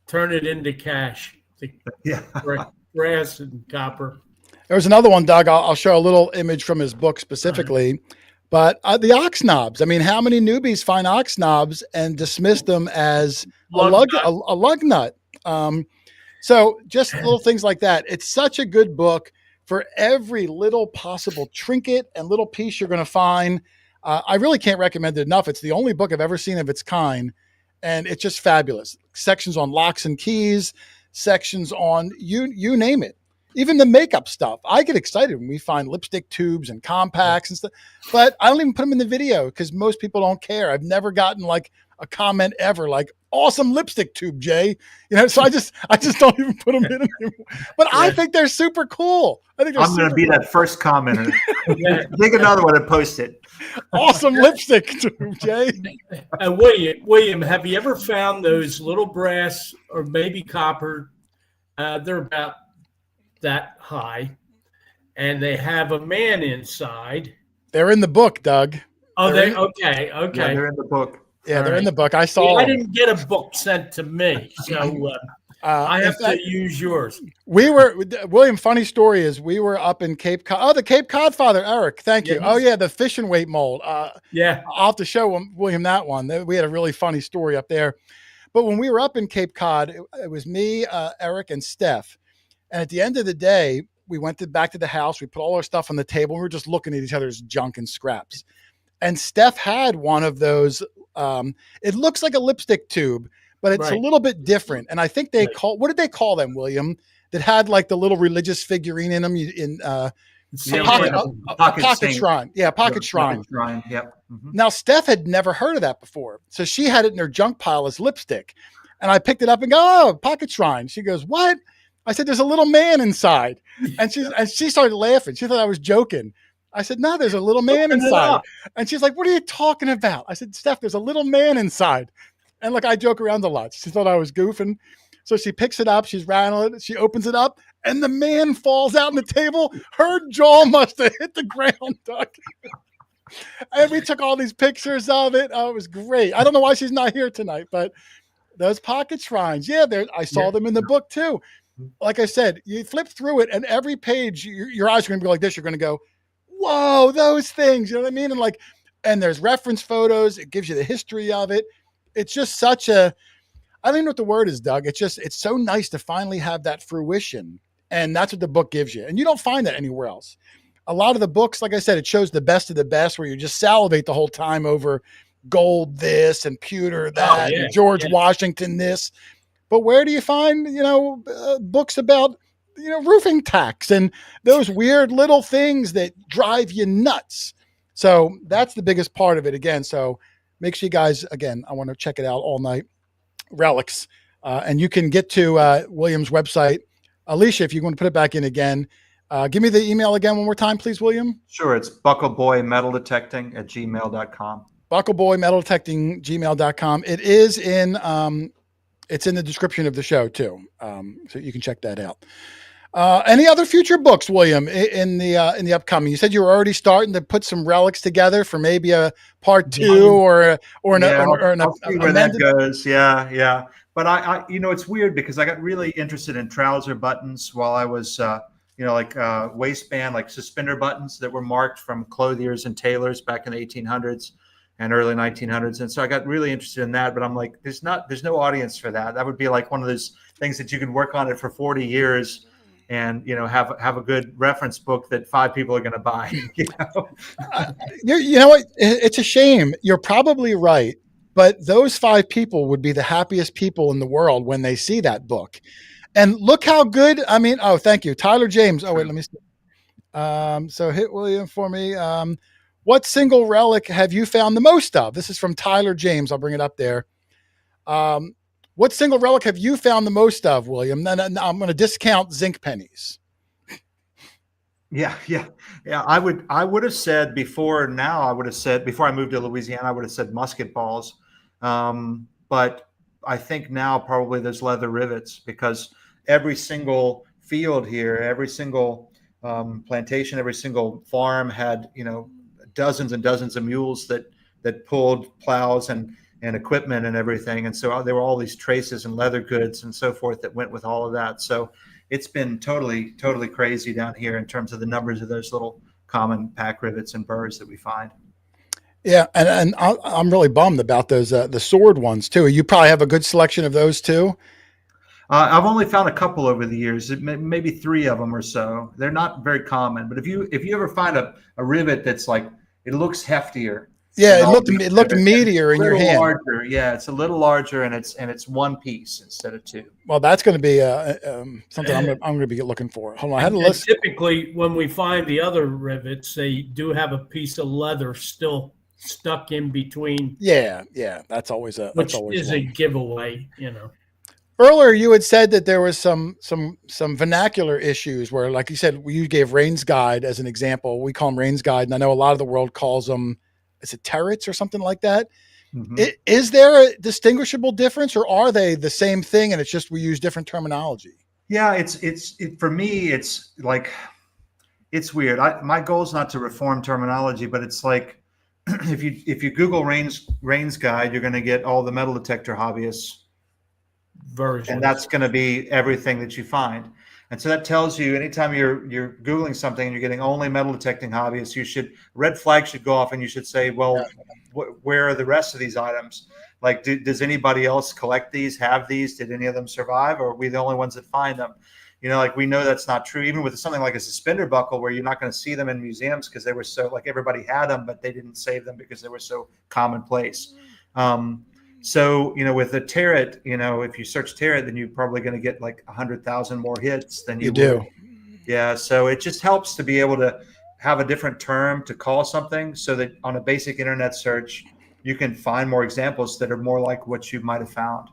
turn it into cash. Brass and copper. There's another one, Doug. I'll show a little image from his book specifically. But the ox knobs. I mean, how many newbies find ox knobs and dismiss them as a lug nut? So just little things like that. It's such a good book for every little possible trinket and little piece you're going to find. I really can't recommend it enough. It's the only book I've ever seen of its kind, and it's just fabulous. Sections on locks and keys, sections on you name it. Even the makeup stuff. I get excited when we find lipstick tubes and compacts and stuff, but I don't even put them in the video because most people don't care. I've never gotten like a comment ever like, awesome lipstick tube, Jay. So I just don't even put them in anymore. But I think they're super cool. I'm going to be that first commenter. Think another one and post it. Awesome lipstick tube, Jay. William, have you ever found those little brass or maybe copper? They're about that high, and they have a man inside. They're in the book, Doug. Oh, okay. Yeah, they're in the book. Yeah, they're in the book. I saw. I didn't get a book sent to me, so I have to use yours. William. Funny story is we were up in Cape Cod. Oh, the Cape Cod Father, Eric. Thank you. Oh yeah, the fish and weight mold. Yeah, I'll have to show William that one. We had a really funny story up there. But when we were up in Cape Cod, it was me, Eric, and Steph. And at the end of the day, we went back to the house. We put all our stuff on the table. And we were just looking at each other's junk and scraps. And Steph had one of those. It looks like a lipstick tube, but it's a little bit different. And I think what did they call them, William? That had like the little religious figurine in them pocket shrine. Yeah, pocket shrine. Yep. Mm-hmm. Now, Steph had never heard of that before. So she had it in her junk pile as lipstick. And I picked it up and go, oh, pocket shrine. She goes, what? I said, there's a little man inside. And she started laughing. She thought I was joking. I said, no, there's a little man inside. And she's like, what are you talking about? I said, Steph, there's a little man inside. And look, I joke around a lot. She thought I was goofing. So she picks it up. She's rattling it. She opens it up. and the man falls out on the table. Her jaw must have hit the ground, Doug. And we took all these pictures of it. Oh, it was great. I don't know why she's not here tonight, but those pocket shrines, yeah, I saw them in the book too. Like I said, you flip through it, and every page, your eyes are going to be like this. You're going to go, whoa, those things. You know what I mean? And there's reference photos. It gives you the history of it. It's just such a, I don't even know what the word is, Doug. It's so nice to finally have that fruition. And that's what the book gives you. And you don't find that anywhere else. A lot of the books, like I said, it shows the best of the best where you just salivate the whole time over gold this and pewter that, and George Washington this. But where do you find, books about, roofing tax and those weird little things that drive you nuts? So that's the biggest part of it again. So make sure you guys, again, I want to check it out all night. Relics. And you can get to William's website. Alicia, if you want to put it back in again, give me the email again one more time, please, William. Sure. It's buckleboymetaldetecting@gmail.com. Buckleboymetaldetecting@gmail.com. It is in, it's in the description of the show too. So you can check that out. Any other future books, William, in the upcoming? You said you were already starting to put some relics together for maybe a part 2 or an I'll see where that goes. Yeah. But I it's weird because I got really interested in trouser buttons while I was, waistband, like suspender buttons that were marked from clothiers and tailors back in the 1800s and early 1900s. And so I got really interested in that, but I'm like, there's no audience for that. That would be like one of those things that you can work on it for 40 years and, have a good reference book that 5 people are going to buy. You know what? It's a shame. You're probably right. But those 5 people would be the happiest people in the world when they see that book. And look how good, thank you. Tyler James. Oh, wait, let me see. So hit William for me. What single relic have you found the most of? This is from Tyler James. I'll bring it up there. What single relic have you found the most of, William? Then I'm going to discount zinc pennies. Yeah. I would have said before I moved to Louisiana, I would have said musket balls. But I think now probably those leather rivets, because every single field here, every single plantation, every single farm had, dozens and dozens of mules that pulled plows and equipment and everything. And so there were all these traces and leather goods and so forth that went with all of that. So it's been totally, totally crazy down here in terms of the numbers of those little common pack rivets and burrs that we find. Yeah, and I'm really bummed about those the sword ones too. You probably have a good selection of those too. I've only found a couple over the years, maybe 3 of them or so. They're not very common, but if you ever find a rivet that's like, it looks heftier. Yeah, it looked meatier in your hand. Larger. Yeah, it's a little larger, and it's one piece instead of 2. Well, that's going to be something I'm going to be looking for. Hold on, I had a list. Typically, when we find the other rivets, they do have a piece of leather still stuck in between. Yeah, that's always a giveaway, Earlier, you had said that there was some vernacular issues where, like you said, you gave Rain's Guide as an example. We call them Rain's Guide, and I know a lot of the world calls them, is it Terrets or something like that? Mm-hmm. Is there a distinguishable difference, or are they the same thing and it's just we use different terminology? Yeah, it's for me, it's like, it's weird. My goal is not to reform terminology, but it's like, if you Google Rain's Guide, you're going to get all the metal detector hobbyists versions, and that's going to be everything that you find. And so that tells you anytime you're Googling something and you're getting only metal detecting hobbyists, red flag should go off, and you should say, well, where are the rest of these items? Like, does anybody else collect these, have these? Did any of them survive, or are we the only ones that find them? Like, we know that's not true, even with something like a suspender buckle, where you're not going to see them in museums because they were so, like, everybody had them, but they didn't save them because they were so commonplace. So, with a Terret, if you search Terret, then you're probably going to get like 100,000 more hits than you do. Yeah. So it just helps to be able to have a different term to call something, so that on a basic internet search, you can find more examples that are more like what you might have found.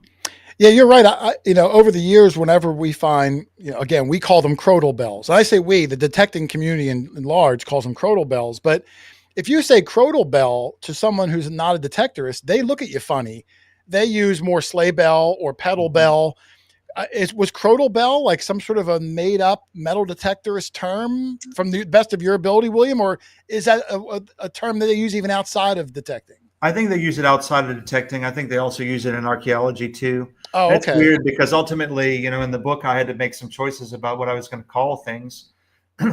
Yeah, you're right. Over the years, whenever we find, again, we call them crodal bells. I say we, the detecting community in large, calls them crodal bells. But if you say crodal bell to someone who's not a detectorist, they look at you funny. They use more sleigh bell or pedal bell. Was Crotal Bell like some sort of a made up metal detectorist term from the best of your ability, William, or is that a term that they use even outside of detecting? I think they use it outside of detecting. I think they also use it in archaeology too. Oh, That's okay. weird because ultimately, in the book, I had to make some choices about what I was going to call things.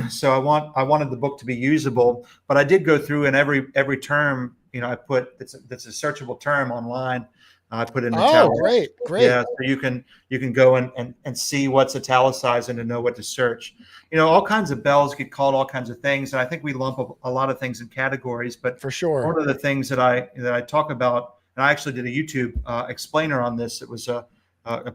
So I wanted the book to be usable, but I did go through and every term, I put that's a searchable term online. I put in italics. Great. Yeah, so you can go and see what's italicized and to know what to search. All kinds of bells get called all kinds of things, and I think we lump a lot of things in categories. But for sure, one of the things that I talk about, and I actually did a YouTube explainer on this. It was a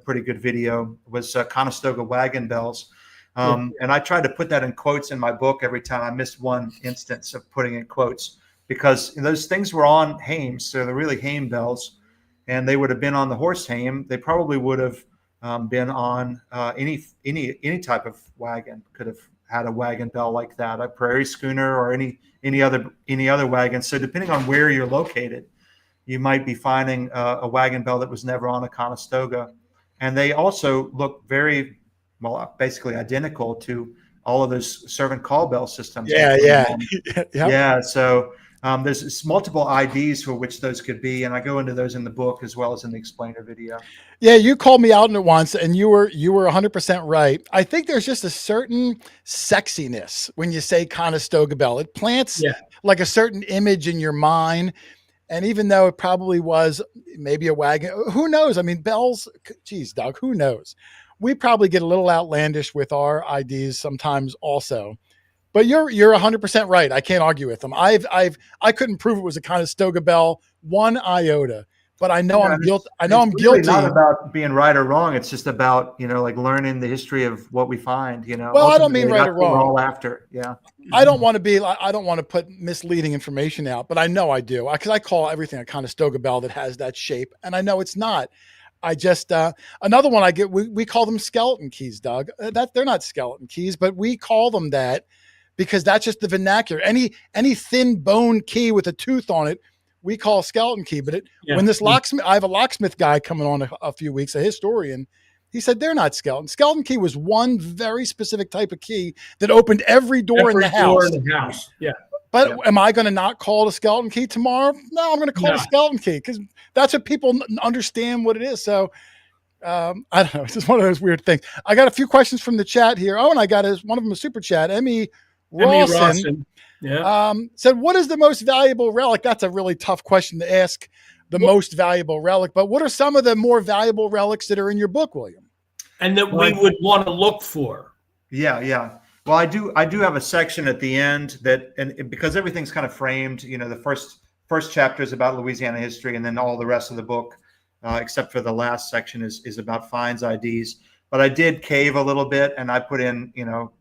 pretty good video. Was Conestoga wagon bells. And I tried to put that in quotes in my book every time. I missed one instance of putting in quotes because those things were on hames, so they're really hame bells. And they would have been on the horse hame. They probably would have been on any type of wagon. Could have had a wagon bell like that, a prairie schooner, or any other wagon. So depending on where you're located, you might be finding a wagon bell that was never on a Conestoga. And they also look very, basically identical to all of those servant call bell systems. Yeah. So there's multiple IDs for which those could be, and I go into those in the book as well as in the explainer video. Yeah, you called me out on it once, and you were 100% right. I think there's just a certain sexiness when you say Conestoga bell. It plants like a certain image in your mind, and even though it probably was maybe a wagon, who knows? I mean, bells. Geez, Doug, who knows? We probably get a little outlandish with our IDs sometimes, also. But you're 100% right. I can't argue with them. I couldn't prove it was a Conestoga bell one iota, but I know I'm guilty. I know I'm guilty. It's not about being right or wrong. It's just about like learning the history of what we find. Well, I don't mean right or wrong. We're all after. Yeah. I don't want to put misleading information out, but I know I do because I call everything a Conestoga bell that has that shape, and I know it's not. I just another one I get. We call them skeleton keys, Doug. That they're not skeleton keys, but we call them that because that's just the vernacular. Any thin bone key with a tooth on it, we call skeleton key. But when this locksmith, I have a locksmith guy coming on a few weeks, a historian. He said they're not skeleton. Skeleton key was one very specific type of key that opened every door in the house. Yeah. But am I going to not call it a skeleton key tomorrow? No, I'm going to call it a skeleton key because that's what people understand what it is. So I don't know. It's just one of those weird things. I got a few questions from the chat here. Oh, and I got one of them a super chat. Emmy Rawson said, "What is the most valuable relic?" That's a really tough question to ask. The most valuable relic, but what are some of the more valuable relics that are in your book, William? And that we would want to look for? Yeah. Well, I do have a section at the end and because everything's kind of framed, the first chapter is about Louisiana history, and then all the rest of the book, except for the last section, is about finds IDs. But I did cave a little bit, and I put in,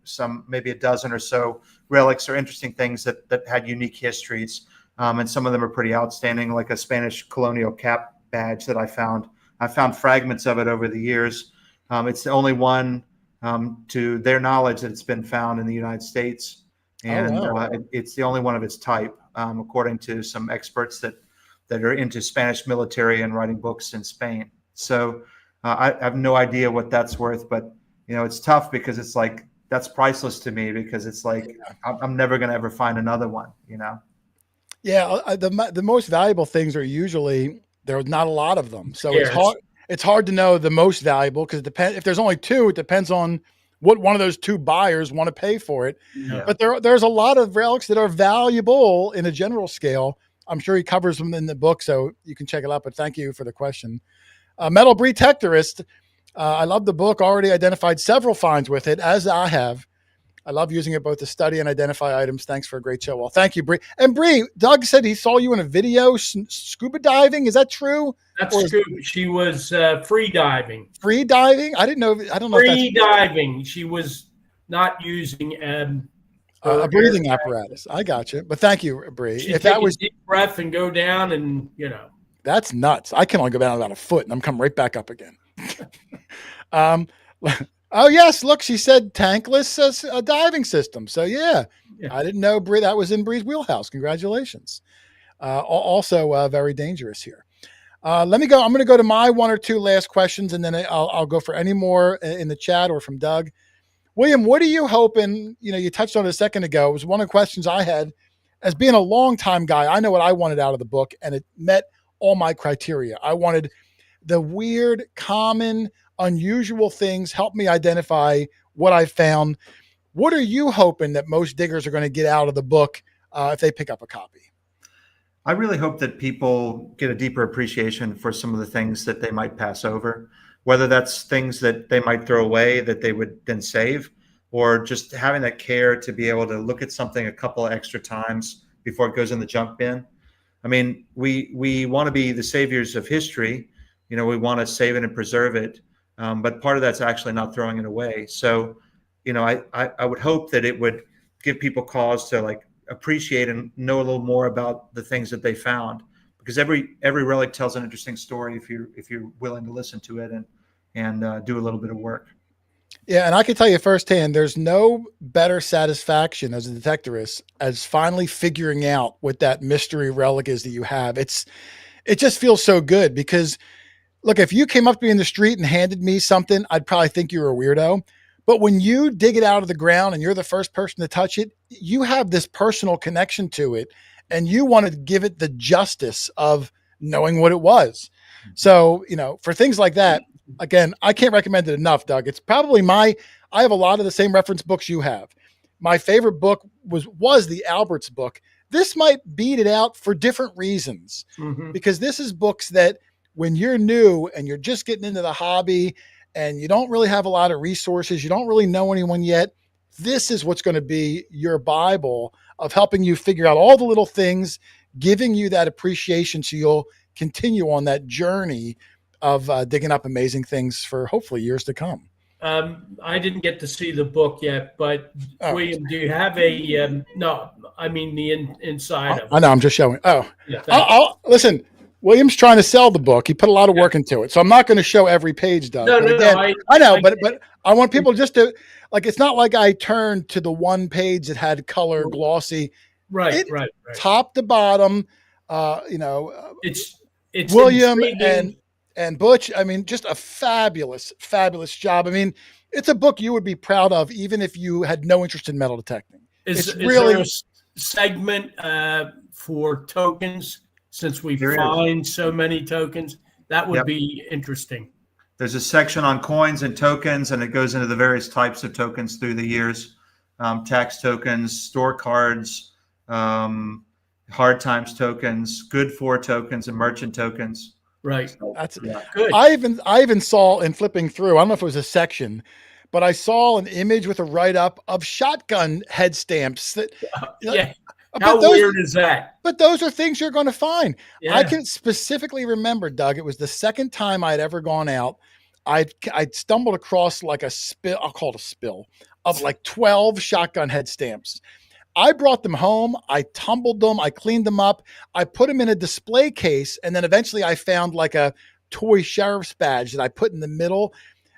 some maybe a dozen or so relics or interesting things that had unique histories. And some of them are pretty outstanding, like a Spanish colonial cap badge that I found. I found fragments of it over the years. It's the only one, to their knowledge, that it's been found in the United States. And it's the only one of its type, according to some experts that are into Spanish military and writing books in Spain. So I have no idea what that's worth, but, it's tough because it's like, that's priceless to me because it's like, I'm never going to ever find another one, Yeah, the most valuable things are usually there's not a lot of them, so it's hard to know the most valuable because it depends. If there's only two, it depends on what one of those two buyers want to pay for it. Yeah. But there's a lot of relics that are valuable in a general scale. I'm sure he covers them in the book, so you can check it out. But thank you for the question. Metal Detectorist, I love the book. Already identified several finds with it, as I have. I love using it both to study and identify items. Thanks for a great show. Well, thank you, Bree. And Bree, Doug said he saw you in a video scuba diving. Is that true? That's true. She was free diving. Free diving? I don't know. Free diving. She was not using a breathing apparatus. I got you. But thank you, Bree. If that was a deep breath and go down, and that's nuts. I can only go down about a foot, and I'm coming right back up again. Oh, yes. Look, she said tankless diving system. So, yeah, I didn't know, Bree, that was in Bree's wheelhouse. Congratulations. Also very dangerous here. Let me go. I'm going to go to my one or two last questions, and then I'll go for any more in the chat or from Doug. William, what are you hoping? You touched on it a second ago. It was one of the questions I had. As being a longtime guy, I know what I wanted out of the book, and it met all my criteria. I wanted the weird, common, unusual things help me identify what I found. What are you hoping that most diggers are going to get out of the book if they pick up a copy? I really hope that people get a deeper appreciation for some of the things that they might pass over, whether that's things that they might throw away that they would then save, or just having that care to be able to look at something a couple of extra times before it goes in the junk bin. I mean, we want to be the saviors of history. We want to save it and preserve it. But part of that's actually not throwing it away. So, I would hope that it would give people cause to appreciate and know a little more about the things that they found, because every relic tells an interesting story if you're willing to listen to it and do a little bit of work. Yeah, and I can tell you firsthand, there's no better satisfaction as a detectorist as finally figuring out what that mystery relic is that you have. It just feels so good because, look, if you came up to me in the street and handed me something, I'd probably think you were a weirdo. But when you dig it out of the ground and you're the first person to touch it, you have this personal connection to it, and you want to give it the justice of knowing what it was. So, for things like that, again, I can't recommend it enough, Doug. It's probably I have a lot of the same reference books you have. My favorite book was the Alberts book. This might beat it out for different reasons, because this is books that when you're new and you're just getting into the hobby and you don't really have a lot of resources, you don't really know anyone yet, this is what's going to be your Bible of helping you figure out all the little things, giving you that appreciation so you'll continue on that journey of digging up amazing things for hopefully years to come. I didn't get to see the book yet, but William, do you have a no? I mean the inside of it. I know. I'm just showing. Oh, yeah, I'll listen. William's trying to sell the book. He put a lot of work into it, so I'm not going to show every page, Doug. No, I know, but I want people just to it's not like I turned to the one page that had color glossy. Right. Top to bottom. It's William and Butch. I mean, just a fabulous, fabulous job. I mean, it's a book you would be proud of, even if you had no interest in metal detecting. Is there a segment for tokens? Since we find so many tokens, that would be interesting. There's a section on coins and tokens, and it goes into the various types of tokens through the years. Tax tokens, store cards, hard times tokens, good for tokens, and merchant tokens. Right. So, that's good. I even saw in flipping through, I don't know if it was a section, but I saw an image with a write-up of shotgun head stamps that How weird is that? But those are things you're going to find. Yeah. I can specifically remember, Doug, it was the second time I'd ever gone out. I'd stumbled across like a spill, I'll call it a spill, of like 12 shotgun head stamps. I brought them home. I tumbled them. I cleaned them up. I put them in a display case. And then eventually I found like a toy sheriff's badge that I put in the middle.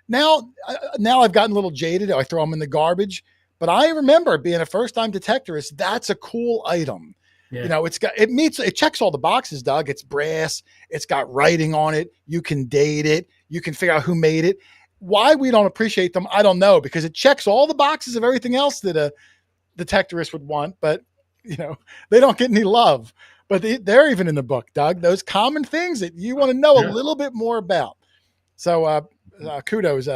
Now I've gotten a little jaded. I throw them in the garbage. But I remember being a first-time detectorist, that's a cool item. Yeah. It checks all the boxes, Doug. It's brass. It's got writing on it. You can date it. You can figure out who made it. Why we don't appreciate them, I don't know, because it checks all the boxes of everything else that a detectorist would want, but they don't get any love. But they're even in the book, Doug. Those common things that you want to know a little bit more about. So kudos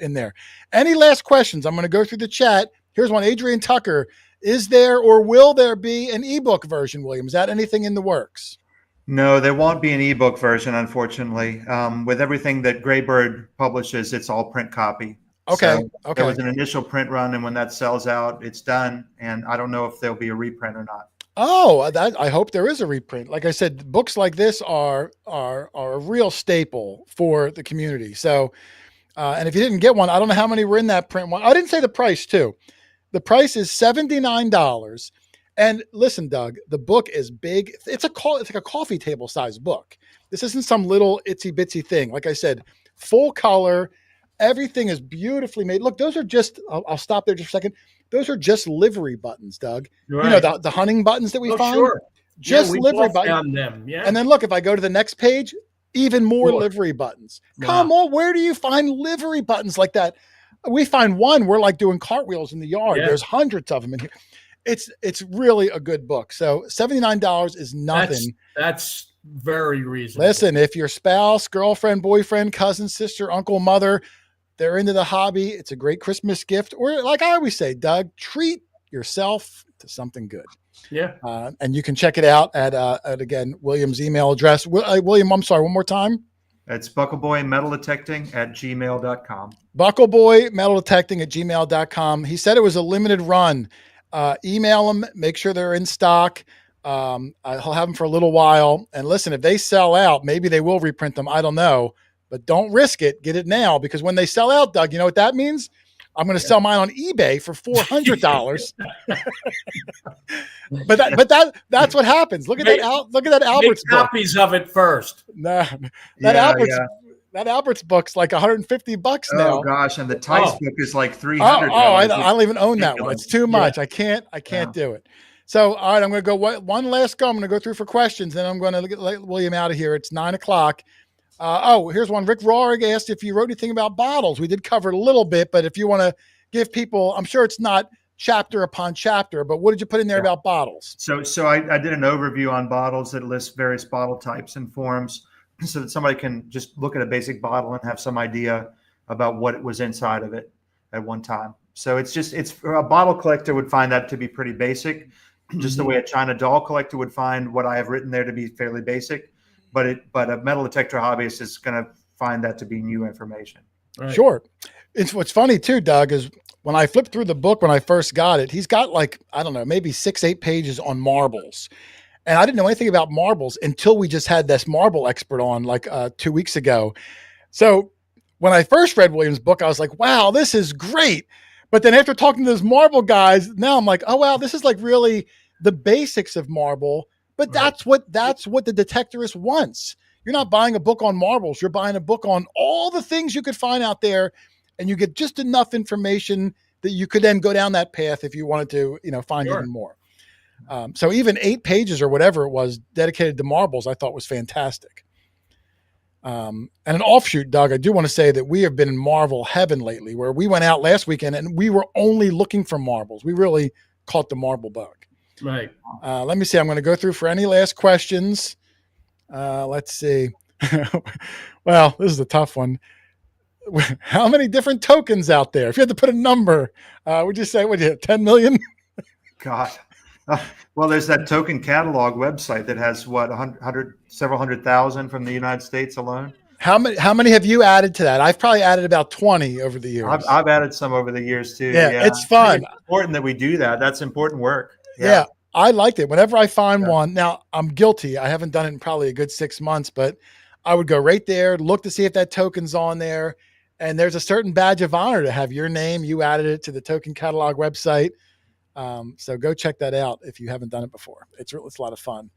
in there. Any last questions? I'm going to go through the chat. Here's one. Adrian Tucker. Is there or will there be an ebook version, William? Is that anything in the works? No, there won't be an ebook version, unfortunately. With everything that Greybird publishes, it's all print copy. Okay. So there was an initial print run, and when that sells out, it's done. And I don't know if there'll be a reprint or not. Oh, I hope there is a reprint. Like I said, books like this are a real staple for the community. So, and if you didn't get one, I don't know how many were in that print one. I didn't say the price too. The price is $79. And listen, Doug, the book is big. It's like a coffee table size book. This isn't some little itsy bitsy thing. Like I said, full color. Everything is beautifully made. Look, those are just, I'll stop there just a second. Those are just livery buttons, Doug. Right. The hunting buttons that we find. Sure. Just livery buttons. Them. Yeah. And then look, if I go to the next page, even more livery buttons. Wow. Come on, where do you find livery buttons like that? We find one, we're like doing cartwheels in the yard. Yeah. There's hundreds of them in here. It's really a good book. So $79 is nothing. That's very reasonable. Listen, if your spouse, girlfriend, boyfriend, cousin, sister, uncle, mother, they're into the hobby, it's a great Christmas gift. Or like I always say, Doug, treat yourself to something good. Yeah. And you can check it out at again, William's email address. William, I'm sorry, one more time. It's buckleboymetaldetecting@gmail.com. Buckleboymetaldetecting@gmail.com. He said it was a limited run. Email them, make sure they're in stock. I'll have them for a little while. And listen, if they sell out, maybe they will reprint them. I don't know, but don't risk it. Get it now, because when they sell out, Doug, you know what that means? I'm going to sell mine on eBay for $400. but that's what happens. Look at that. Look at that Albert's book. Copies of it first. Nah, that Albert's book's like $150 now. Oh gosh, and the Tice book is like $300. I don't even own that one. It's too much. I can't do it. So all right, I'm going to go one last go. I'm going to go through for questions, then I'm going to let William out of here. It's 9:00. Here's one. Rick Rohrig asked if you wrote anything about bottles. We did cover it a little bit, but if you want to give people, I'm sure it's not chapter upon chapter, but what did you put in there about bottles? So I did an overview on bottles that lists various bottle types and forms, so that somebody can just look at a basic bottle and have some idea about what was inside of it at one time. So it's a bottle collector would find that to be pretty basic, just the way a China doll collector would find what I have written there to be fairly basic. But a metal detector hobbyist is going to find that to be new information. Right. Sure. It's what's funny too, Doug, is when I flipped through the book when I first got it, he's got like, I don't know, maybe 6-8 pages on marbles. And I didn't know anything about marbles until we just had this marble expert on like 2 weeks ago. So when I first read William's book, I was like, wow, this is great. But then after talking to those marble guys, now I'm like, oh, wow, this is like really the basics of marble. But that's what the detectorist wants. You're not buying a book on marbles. You're buying a book on all the things you could find out there, and you get just enough information that you could then go down that path if you wanted to, find even more. So even 8 pages or whatever it was dedicated to marbles, I thought was fantastic. And an offshoot, Doug, I do want to say that we have been in Marvel heaven lately, where we went out last weekend and we were only looking for marbles. We really caught the marble bug. Right. Let me see. I'm going to go through for any last questions. Let's see. Well, this is a tough one. How many different tokens out there? If you had to put a number, would you say, 10 million? God. Well, there's that token catalog website that has several hundred thousand from the United States alone. How many have you added to that? I've probably added about 20 over the years. I've added some over the years too. Yeah. It's fun. It's important that we do that. That's important work. Yeah. I liked it. Whenever I find one, now I'm guilty. I haven't done it in probably a good 6 months, but I would go right there, look to see if that token's on there. And there's a certain badge of honor to have your name. You added it to the token catalog website. So go check that out if you haven't done it before. It's a lot of fun.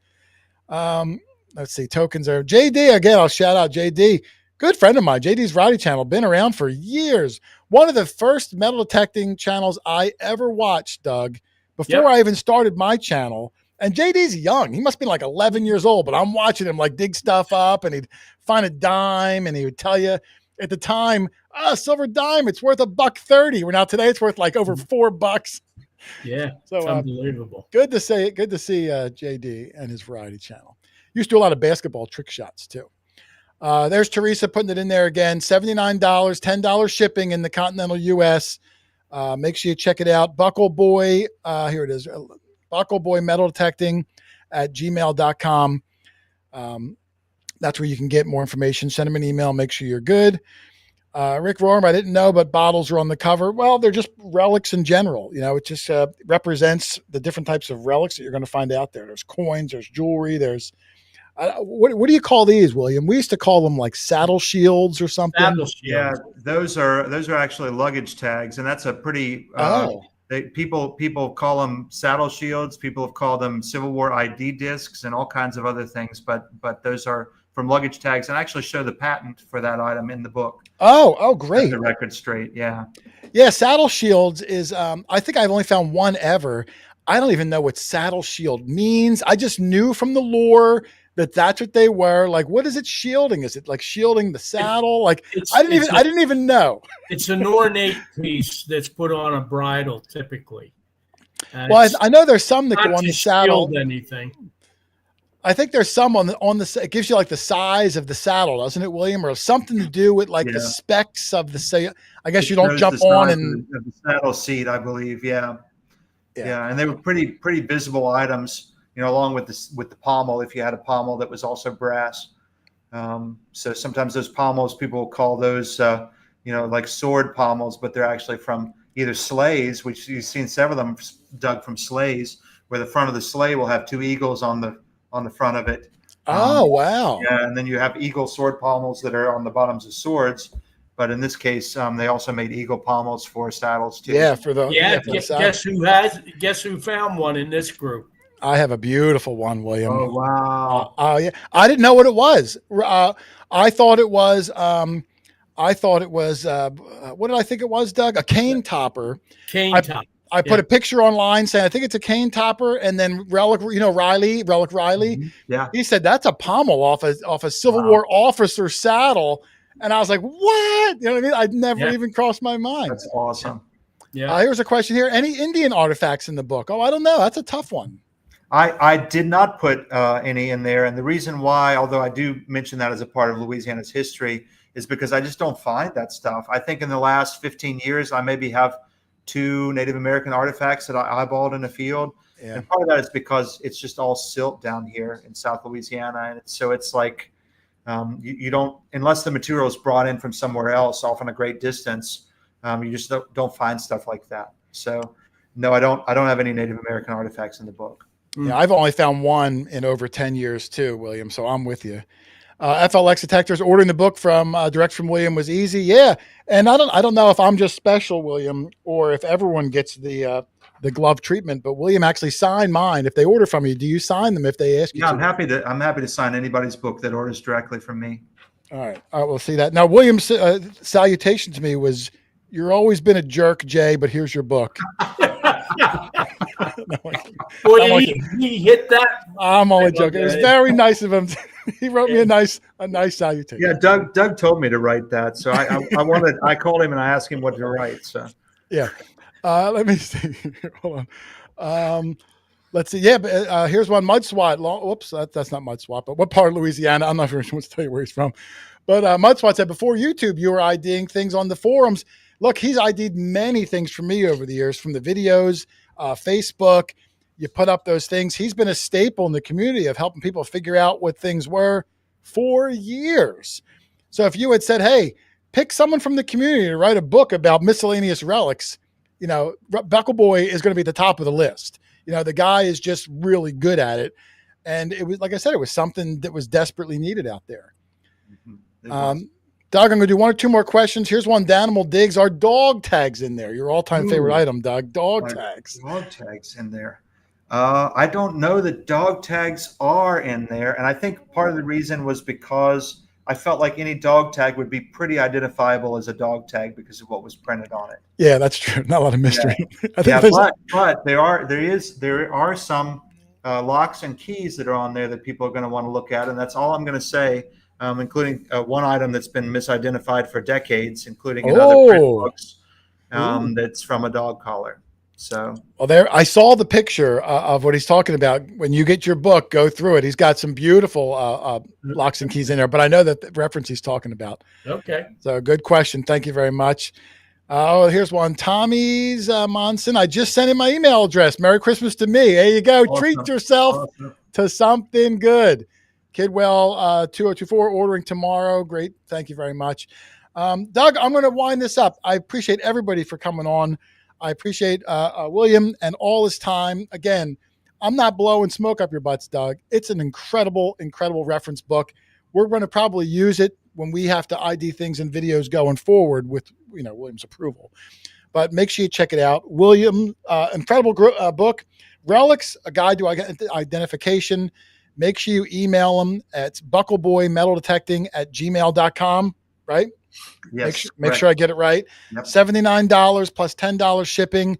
Let's see. Tokens are JD. Again, I'll shout out JD. Good friend of mine. JD's Variety Channel. Been around for years. One of the first metal detecting channels I ever watched, Doug, before I even started my channel. And JD's young. He must be like 11 years old, but I'm watching him like dig stuff up, and he'd find a dime and he would tell you at the time, silver dime, it's worth $1.30. Well, now today it's worth like over $4. Yeah. So it's unbelievable. Good to see JD and his Variety Channel. Used to do a lot of basketball trick shots too. There's Teresa putting it in there again. $79, $10 shipping in the continental US. Make sure you check it out. Buckleboy, here it is. Buckleboy Metal Detecting @gmail.com. That's where you can get more information. Send them an email. Make sure you're good. Rick Rohrig, I didn't know, but bottles are on the cover. Well, they're just relics in general. It just represents the different types of relics that you're going to find out there. There's coins, there's jewelry, there's what do you call these, William? We used to call them like saddle shields or something. Saddle shields. Yeah, those are actually luggage tags, and that's a pretty. People call them saddle shields. People have called them Civil War ID discs and all kinds of other things. But those are from luggage tags, and I actually show the patent for that item in the book. Oh, great! The record straight, yeah. Yeah, saddle shields is. I think I've only found one ever. I don't even know what saddle shield means. I just knew from the lore that that's what they were. Like, what is it shielding? Is it like shielding the saddle? Like, I didn't even know. It's an ornate piece that's put on a bridle typically. Well, I know there's some that go on the saddle. Shield anything. I think there's some on the. It gives you like the size of the saddle, doesn't it, William, or something to do with like the specs of the say. I guess you don't jump on and the saddle seat, I believe. Yeah, and they were pretty visible items, along with the pommel. If you had a pommel that was also brass, so sometimes those pommels people call those like sword pommels, but they're actually from either sleighs, which you've seen several of them dug from sleighs, where the front of the sleigh will have two eagles on the front of it. Oh, wow. Yeah, and then you have eagle sword pommels that are on the bottoms of swords. But in this case, they also made eagle pommels for saddles too. Yeah, for the guess who found one in this group? I have a beautiful one, William. Oh, wow. Yeah, I didn't know what it was. I thought it was. What did I think it was, Doug? A cane topper. I put a picture online saying I think it's a cane topper, and then Relic Riley. Mm-hmm. Yeah, he said that's a pommel off a Civil War officer saddle, and I was like, what? You know what I mean? I'd never even crossed my mind. That's awesome. Yeah. Here's a question here: any Indian artifacts in the book? Oh, I don't know. That's a tough one. I did not put any in there, and the reason why, although I do mention that as a part of Louisiana's history, is because I just don't find that stuff. I think in the last 15 years, I maybe have 2 Native American artifacts that I eyeballed in the field. Yeah. And part of that is because it's just all silt down here in South Louisiana. And so it's like, you don't, unless the material is brought in from somewhere else, often a great distance, you just don't find stuff like that. So no, I don't have any Native American artifacts in the book. Yeah. I've only found one in over 10 years too, William. So I'm with you. FLX detectors, ordering the book direct from William was easy. Yeah. And I don't know if I'm just special, William, or if everyone gets the glove treatment, but William actually signed mine. If they order from you, do you sign them if they ask you? Yeah, I'm happy to sign anybody's book that orders directly from me. All right. We'll see that. Now, William's salutation to me was, "You're always been a jerk, Jay, but here's your book." He hit that. I'm only joking. It was very nice of him. He wrote me a nice salutation. Yeah, Doug told me to write that, so I called him and I asked him what to write. So yeah, let me see. Hold on. Let's see. Yeah, but here's one. Mud Swat. Whoops, that's not Mud Swat. But what part of Louisiana? I'm not sure wants to tell you where he's from. But Mud Swat said, before YouTube, you were IDing things on the forums. Look, he's ID'd many things for me over the years, from the videos, Facebook. You put up those things. He's been a staple in the community of helping people figure out what things were for years. So if you had said, hey, pick someone from the community to write a book about miscellaneous relics, Buckleboy is going to be at the top of the list. The guy is just really good at it. And it was, like I said, it was something that was desperately needed out there. Mm-hmm. Doug, I'm going to do 1 or 2 more questions. Here's one. Danimal Diggs. Are dog tags in there? Your all-time favorite item, Doug. Dog tags. Dog tags in there. I don't know that dog tags are in there. And I think part of the reason was because I felt like any dog tag would be pretty identifiable as a dog tag because of what was printed on it. Yeah, that's true. Not a lot of mystery. Yeah, but there are some locks and keys that are on there that people are going to want to look at. And that's all I'm going to say. Including one item that's been misidentified for decades, including in other print books, that's from a dog collar. So, well, I saw the picture of what he's talking about. When you get your book, go through it. He's got some beautiful locks and keys in there, but I know that the reference he's talking about. Okay. So good question. Thank you very much. Here's one. Tommy's Monson. I just sent him my email address. Merry Christmas to me. There you go. Awesome. Treat yourself to something good. Kidwell 2024 ordering tomorrow. Great. Thank you very much. Doug, I'm going to wind this up. I appreciate everybody for coming on. I appreciate William and all his time. Again, I'm not blowing smoke up your butts, Doug. It's an incredible, incredible reference book. We're going to probably use it when we have to ID things in videos going forward with, William's approval. But make sure you check it out. William, incredible book. Relics, a guide to identification. Make sure you email him at buckleboymetaldetecting@gmail.com, right? Yes. Make sure I get it right. Yep. $79 plus $10 shipping.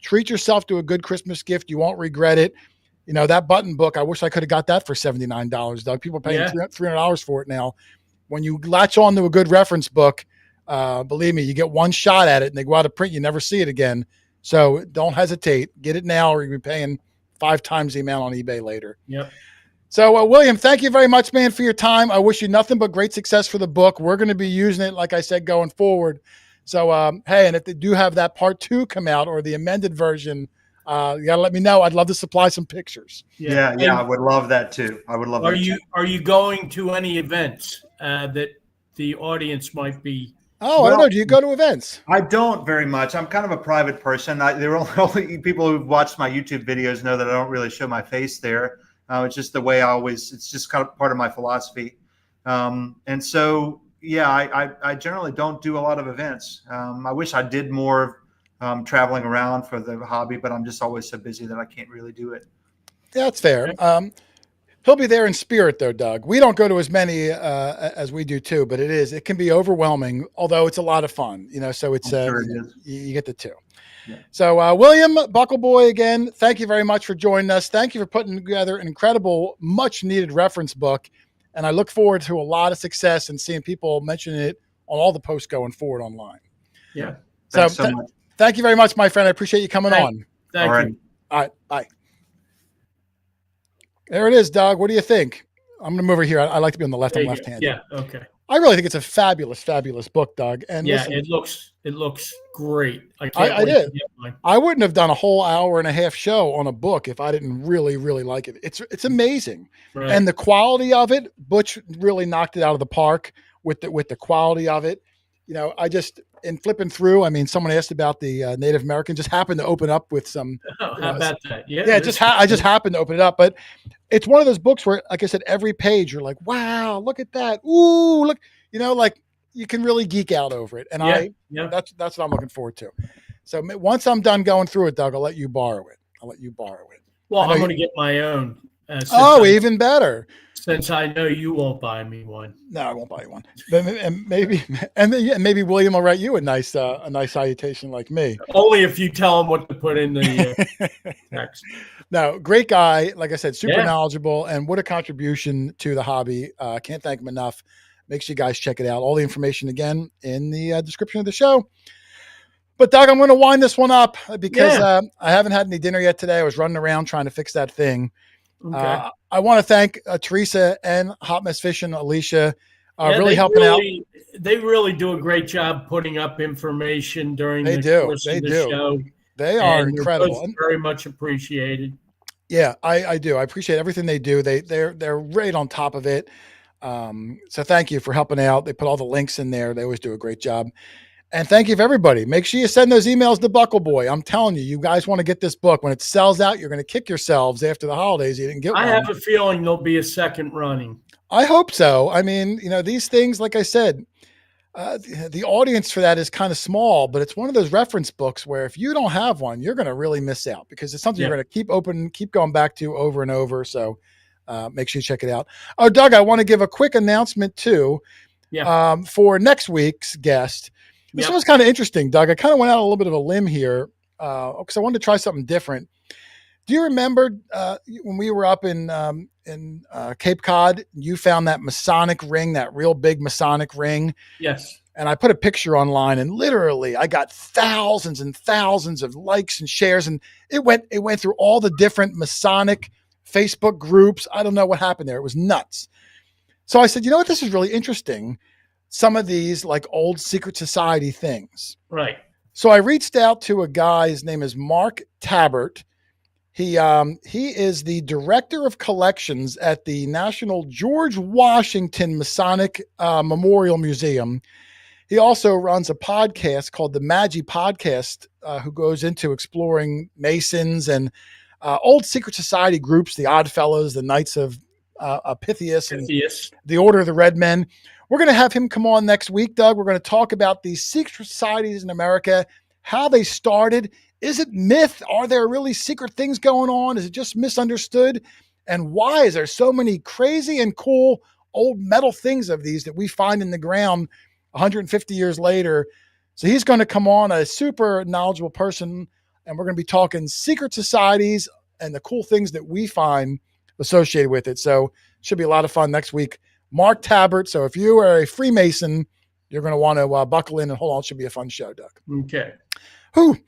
treat yourself to a good Christmas gift. You won't regret it. You know, that button book, I wish I could have got that for $79, Doug. People are paying $300 for it now. When you latch on to a good reference book, believe me, you get one shot at it and they go out of print. You never see it again. So don't hesitate. Get it now or you'll be paying 5 times the amount on eBay later. Yep. So, William, thank you very much, man, for your time. I wish you nothing but great success for the book. We're going to be using it, like I said, going forward. So, hey, and if they do have that part 2 come out or the amended version, you got to let me know. I'd love to supply some pictures. Yeah, I would love that too. I would love. Are you going to any events that the audience might be? Oh, I don't know. Do you go to events? I don't very much. I'm kind of a private person. There are only people who've watched my YouTube videos know that I don't really show my face there. It's just the way it's just kind of part of my philosophy. And so, yeah, I generally don't do a lot of events. I wish I did more traveling around for the hobby, but I'm just always so busy that I can't really do it. Yeah, that's fair. He'll be there in spirit, though, Doug. We don't go to as many as we do too, but it can be overwhelming. Although it's a lot of fun, you know. So it's sure it is. You get the 2. Yeah. So William Buckleboy, again, thank you very much for joining us. Thank you for putting together an incredible, much needed reference book, and I look forward to a lot of success and seeing people mention it on all the posts going forward online. Yeah. Thanks so much. Thank you very much, my friend. I appreciate you coming on. Thank you. All right. Bye. There it is, Doug. What do you think? I'm going to move over here. I like to be on the left and left hand. Yeah. Okay. I really think it's a fabulous, fabulous book, Doug. And yeah, listen, it looks great. I did. I wouldn't have done a whole hour and a half show on a book if I didn't really, really like it. It's amazing. Right. And the quality of it, Butch really knocked it out of the park with the quality of it. You know, in flipping through, I mean, someone asked about the Native American, just happened to open up with some. Oh, how about that? Yeah. Yeah, I just happened to open it up, but it's one of those books where, like I said, every page you're like, wow, look at that. Ooh, look, you know, like you can really geek out over it. And that's what I'm looking forward to. So once I'm done going through it, Doug, I'll let you borrow it. Well, I'm going to get my own. Even better. Since I know you won't buy me one. No, I won't buy you one. And maybe William will write you a nice salutation like me. Only if you tell him what to put in the text. No, great guy. Like I said, super knowledgeable, and what a contribution to the hobby. Can't thank him enough. Make sure you guys check it out. All the information again in the description of the show. But Doug, I'm going to wind this one up because I haven't had any dinner yet today. I was running around trying to fix that thing. Okay. I want to thank Teresa and Hot Mess Fishing, Alicia, really helping out. They really do a great job putting up information during the course of the show. They are incredible. Very much appreciated. Yeah, I do. I appreciate everything they do. They're right on top of it. So thank you for helping out. They put all the links in there. They always do a great job. And thank you for everybody. Make sure you send those emails to Buckleboy. I'm telling you, you guys want to get this book. When it sells out, you're going to kick yourselves after the holidays. You didn't get one. I have a feeling there'll be a second running. I hope so. I mean, you know, these things, like I said, the audience for that is kind of small, but it's one of those reference books where if you don't have one, you're going to really miss out because it's something you're going to keep going back to over and over. So make sure you check it out. Oh, Doug, I want to give a quick announcement too for next week's guest. This was kind of interesting, Doug. I kind of went out a little bit of a limb here because I wanted to try something different. Do you remember when we were up in Cape Cod, you found that Masonic ring, that real big Masonic ring? Yes. And I put a picture online, and literally I got thousands and thousands of likes and shares, and it went through all the different Masonic Facebook groups. I don't know what happened there. It was nuts. So I said, you know what? This is really interesting. Some of these like old secret society things. Right. So I reached out to a guy. His name is Mark Tabbert. He is the director of collections at the National George Washington Masonic Memorial Museum. He also runs a podcast called the Magi Podcast, who goes into exploring Masons and old secret society groups, the Odd Fellows, the Knights of Pythias, and the Order of the Red Men. We're going to have him come on next week, Doug. We're going to talk about these secret societies in America, how they started. Is it myth? Are there really secret things going on? Is it just misunderstood? And why is there so many crazy and cool old metal things of these that we find in the ground 150 years later? So he's going to come on, a super knowledgeable person. and we're going to be talking secret societies and the cool things that we find associated with it. So it should be a lot of fun next week. Mark Tabbert. So if you are a Freemason, you're going to want to buckle in and hold on. It should be a fun show, Doug. Okay. Whew.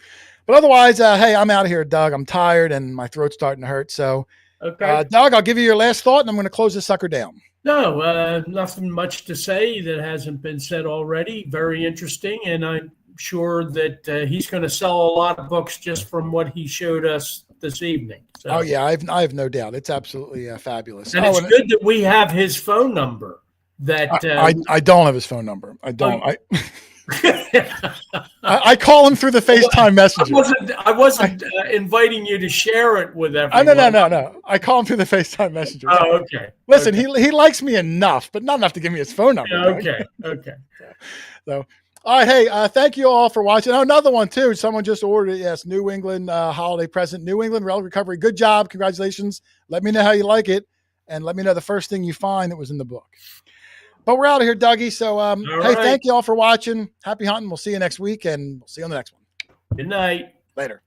But otherwise, hey, I'm out of here, Doug. I'm tired and my throat's starting to hurt. So, okay, Doug, I'll give you your last thought, and I'm going to close this sucker down. No, nothing much to say that hasn't been said already. Very interesting, and I'm sure that he's going to sell a lot of books just from what he showed us this evening. So. Oh yeah, I have no doubt. It's absolutely fabulous. And it's good that we have his phone number. That I don't have his phone number. I don't. I call him through the FaceTime messenger. I wasn't inviting you to share it with everyone. No. I call him through the FaceTime messenger. Oh, okay. Listen, okay. He likes me enough, but not enough to give me his phone number. Okay. So, all right. Hey, thank you all for watching. Oh, another one too. Someone just ordered it. Yes, New England holiday present. New England Relic Recovery. Good job. Congratulations. Let me know how you like it, and let me know the first thing you find that was in the book. But we're out of here, Dougie. So, hey, thank you all for watching. Happy hunting. We'll see you next week, and we'll see you on the next one. Good night. Later.